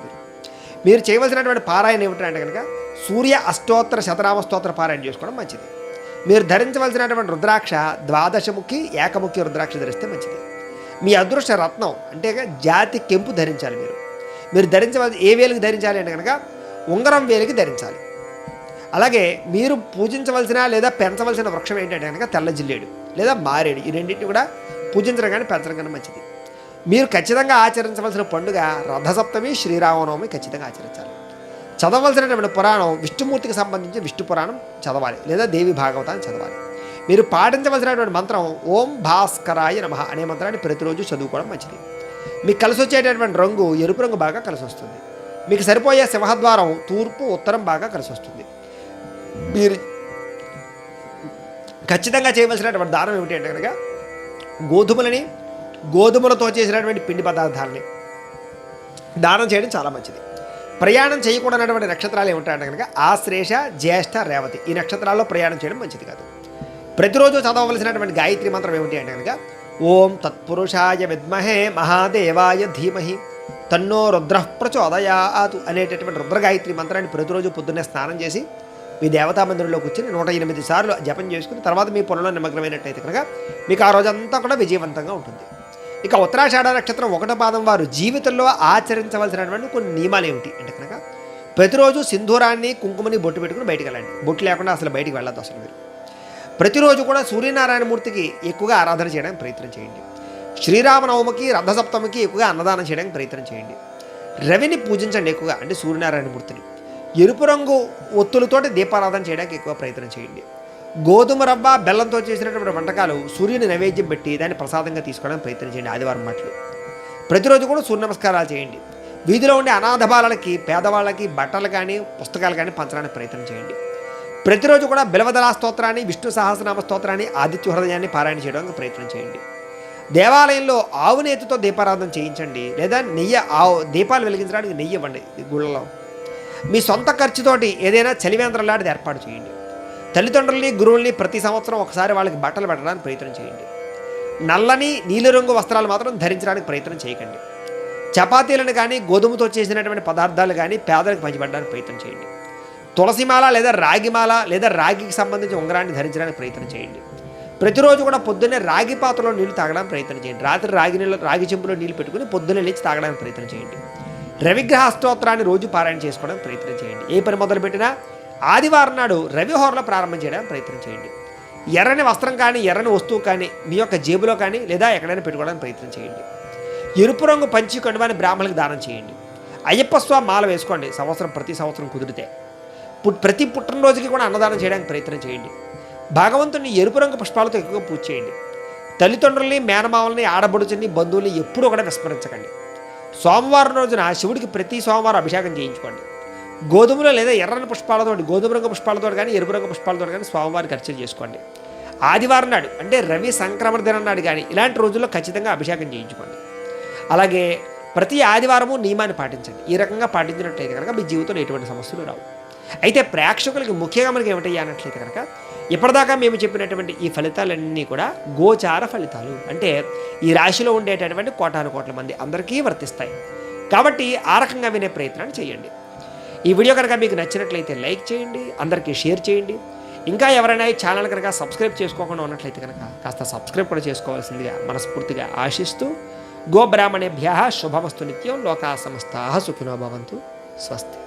మీరు చేయవలసినటువంటి పారాయణ ఏమిటంటే కనుక సూర్య అష్టోత్తర శతనామ స్తోత్ర పారాయణ చేసుకోవడం మంచిది. మీరు ధరించవలసినటువంటి రుద్రాక్ష ద్వాదశముఖి ఏకముఖి రుద్రాక్ష ధరిస్తే మంచిది. మీ అదృష్ట రత్నం అంటే జాతి కెంపు ధరించాలి. మీరు ధరించవలసి ఏ వేలుకి ధరించాలి అంటే కనుక ఉంగరం వేలికి ధరించాలి. అలాగే మీరు పూజించవలసిన లేదా పెంచవలసిన వృక్షం ఏంటంటే కనుక తెల్ల జిల్లేడు లేదా మారేడు. ఈ రెండింటిని కూడా పూజించడం కానీ పెంచడం కానీ మంచిది. మీరు ఖచ్చితంగా ఆచరించవలసిన పండుగ రథసప్తమి శ్రీరామనవమి ఖచ్చితంగా ఆచరించాలి. చదవలసినటువంటి పురాణం విష్ణుమూర్తికి సంబంధించి విష్ణు పురాణం చదవాలి లేదా దేవి భాగవతాన్ని చదవాలి. మీరు పాటించవలసినటువంటి మంత్రం ఓం భాస్కరాయ నమః అనే మంత్రాన్ని ప్రతిరోజు చదువుకోవడం మంచిది. మీకు కలిసి వచ్చేటటువంటి రంగు ఎరుపు రంగు బాగా కలిసి వస్తుంది. మీకు సరిపోయే సింహద్వారం తూర్పు ఉత్తరం బాగా కలిసి వస్తుంది. మీరు ఖచ్చితంగా చేయవలసినటువంటి దానం ఏమిటి అంటే కనుక గోధుమలతో చేసినటువంటి పిండి పదార్థాలని దానం చేయడం చాలా మంచిది. ప్రయాణం చేయకూడనటువంటి నక్షత్రాలు ఏమిటంటే కనుక ఆశ్లేష జ్యేష్ఠ రేవతి. ఈ నక్షత్రాల్లో ప్రయాణం చేయడం మంచిది కాదు. ప్రతిరోజు చదవవలసినటువంటి గాయత్రి మంత్రం ఏమిటి అంటే కనుక ఓం తత్పురుషాయ విద్మహే మహాదేవాయ ధీమహి తన్నో రుద్ర ప్రచోదయాతు అనేటటువంటి రుద్ర గాయత్రి మంత్రాన్ని ప్రతిరోజు పొద్దున్నే స్నానం చేసి మీ దేవతా మందిరంలో కూర్చొని 108 సార్లు జపం చేసుకుని తర్వాత మీ పనుల్లో నిమగ్నమైనట్టయితే కనుక మీకు ఆ రోజంతా కూడా విజయవంతంగా ఉంటుంది. ఇక ఉత్తరాషాఢ నక్షత్రం 1వ పాదం వారు జీవితంలో ఆచరించవలసినటువంటి కొన్ని నియమాలు ఏమిటి అంటే కనుక ప్రతిరోజు సింధూరాన్ని కుంకుమని బొట్టు పెట్టుకుని బయటికి వెళ్ళండి. బొట్టు లేకుండా అసలు బయటికి వెళ్ళద్దు. అసలు మీరు ప్రతిరోజు కూడా సూర్యనారాయణమూర్తికి ఎక్కువగా ఆరాధన చేయడానికి ప్రయత్నం చేయండి. శ్రీరామనవమికి రథసప్తమికి ఎక్కువగా అన్నదానం చేయడానికి ప్రయత్నం చేయండి. రవిని పూజించండి ఎక్కువగా, అంటే సూర్యనారాయణమూర్తిని. ఎరుపు రంగు ఒత్తులతోటి దీపారాధన చేయడానికి ఎక్కువ ప్రయత్నం చేయండి. గోధుమ రవ్వ బెల్లంతో చేసినటువంటి వంటకాలు సూర్యుని నైవేద్యం పెట్టి దాన్ని ప్రసాదంగా తీసుకోవడానికి ప్రయత్నం చేయండి. ఆదివారం మాటలు ప్రతిరోజు కూడా సూర్య నమస్కారాలు చేయండి. వీధిలో ఉండే అనాథ బాలలకి పేదవాళ్ళకి బట్టలు కానీ పుస్తకాలు కానీ పంచడానికి ప్రయత్నం చేయండి. ప్రతిరోజు కూడా బిలవదలా స్తోత్రాన్ని విష్ణు సహస్రనామ స్తోత్రాన్ని ఆదిత్య హృదయాన్ని పారాయణ చేయడానికి ప్రయత్నం చేయండి. దేవాలయంలో ఆవు నేతితో దీపారాధన చేయించండి లేదా దీపాలు వెలిగించడానికి నెయ్యి ఇవ్వండి. గుళ్ళలో మీ సొంత ఖర్చుతోటి ఏదైనా చలివేంద్రం లాంటిది ఏర్పాటు చేయండి. తల్లిదండ్రుల్ని గురువుల్ని ప్రతి సంవత్సరం ఒకసారి వాళ్ళకి బట్టలు పెట్టడానికి ప్రయత్నం చేయండి. నల్లని నీలిరంగు వస్త్రాలు మాత్రం ధరించడానికి ప్రయత్నం చేయకండి. చపాతీలను కానీ గోధుమతో చేసినటువంటి పదార్థాలు కానీ పేదలకు పంచిపెట్టడానికి ప్రయత్నం చేయండి. తులసిమాల లేదా రాగిమాల లేదా రాగికి సంబంధించిన ఉంగరాన్ని ధరించడానికి ప్రయత్నం చేయండి. ప్రతిరోజు కూడా పొద్దున్నే రాగి పాత్రలో నీళ్లు తాగడానికి ప్రయత్నం చేయండి. రాత్రి రాగి చెంబులో నీళ్లు పెట్టుకుని పొద్దున్నే లేచి తాగడానికి ప్రయత్నం చేయండి. రవిగ్రహ స్తోత్రాన్ని రోజు పారాయణ చేసుకోవడానికి ప్రయత్నం చేయండి. ఏ పని మొదలుపెట్టినా ఆదివారం నాడు రవిహోరలో ప్రారంభం చేయడానికి ప్రయత్నం చేయండి. ఎర్రని వస్త్రం కానీ ఎర్రని వస్తువు కానీ మీ యొక్క జేబులో కానీ లేదా ఎక్కడైనా పెట్టుకోవడానికి ప్రయత్నం చేయండి. ఎరుపు రంగు పంచి కండువాని బ్రాహ్మణులకు దానం చేయండి. అయ్యప్ప స్వామి మాల వేసుకోండి ప్రతి సంవత్సరం కుదిరితే. ప్రతి పుట్టినరోజుకి కూడా అన్నదానం చేయడానికి ప్రయత్నం చేయండి. భగవంతుని ఎరుపు రంగు పుష్పాలతో ఎక్కువగా పూజ చేయండి. తల్లిదండ్రుల్ని, మేనమావల్ని, ఆడబడుచుని, బంధువుల్ని ఎప్పుడూ కూడా విస్మరించకండి. సోమవారం రోజున శివుడికి ప్రతి సోమవారం అభిషేకం చేయించుకోండి. గోధుమలో లేదా ఎర్రని పుష్పాలతో, గోధుమ రంగు పుష్పాలతో కానీ ఎరుపు రంగు పుష్పాలతో కానీ స్వామివారికి అర్చన చేసుకోండి. ఆదివారం నాడు అంటే రవి సంక్రమణ దినం నాడు కానీ ఇలాంటి రోజుల్లో ఖచ్చితంగా అభిషేకం చేయించుకోండి. అలాగే ప్రతి ఆదివారము నియమాన్ని పాటించండి. ఈ రకంగా పాటించినట్లయితే కనుక మీ జీవితంలో ఎటువంటి సమస్యలు రావు. అయితే ప్రేక్షకులకి ముఖ్యంగా మనకి ఏమిటయ్యా అన్నట్లయితే కనుక ఇప్పటిదాకా మేము చెప్పినటువంటి ఈ ఫలితాలన్నీ కూడా గోచార ఫలితాలు, అంటే ఈ రాశిలో ఉండేటటువంటి కోటాను మంది అందరికీ వర్తిస్తాయి. కాబట్టి ఆ రకంగా వినే ప్రయత్నాన్ని చేయండి. ఈ వీడియో కనుక మీకు నచ్చినట్లయితే లైక్ చేయండి, అందరికీ షేర్ చేయండి. ఇంకా ఎవరైనా ఈ ఛానల్ కనుక సబ్స్క్రైబ్ చేసుకోకుండా ఉన్నట్లయితే కనుక కాస్త సబ్స్క్రైబ్ కూడా చేసుకోవాల్సిందిగా మనస్ఫూర్తిగా ఆశిస్తూ గోబ్రాహ్మణేభ్యః శుభమస్తు నిత్యం. లోకా సమస్తాః సుఖినో భవంతు. స్వస్తి.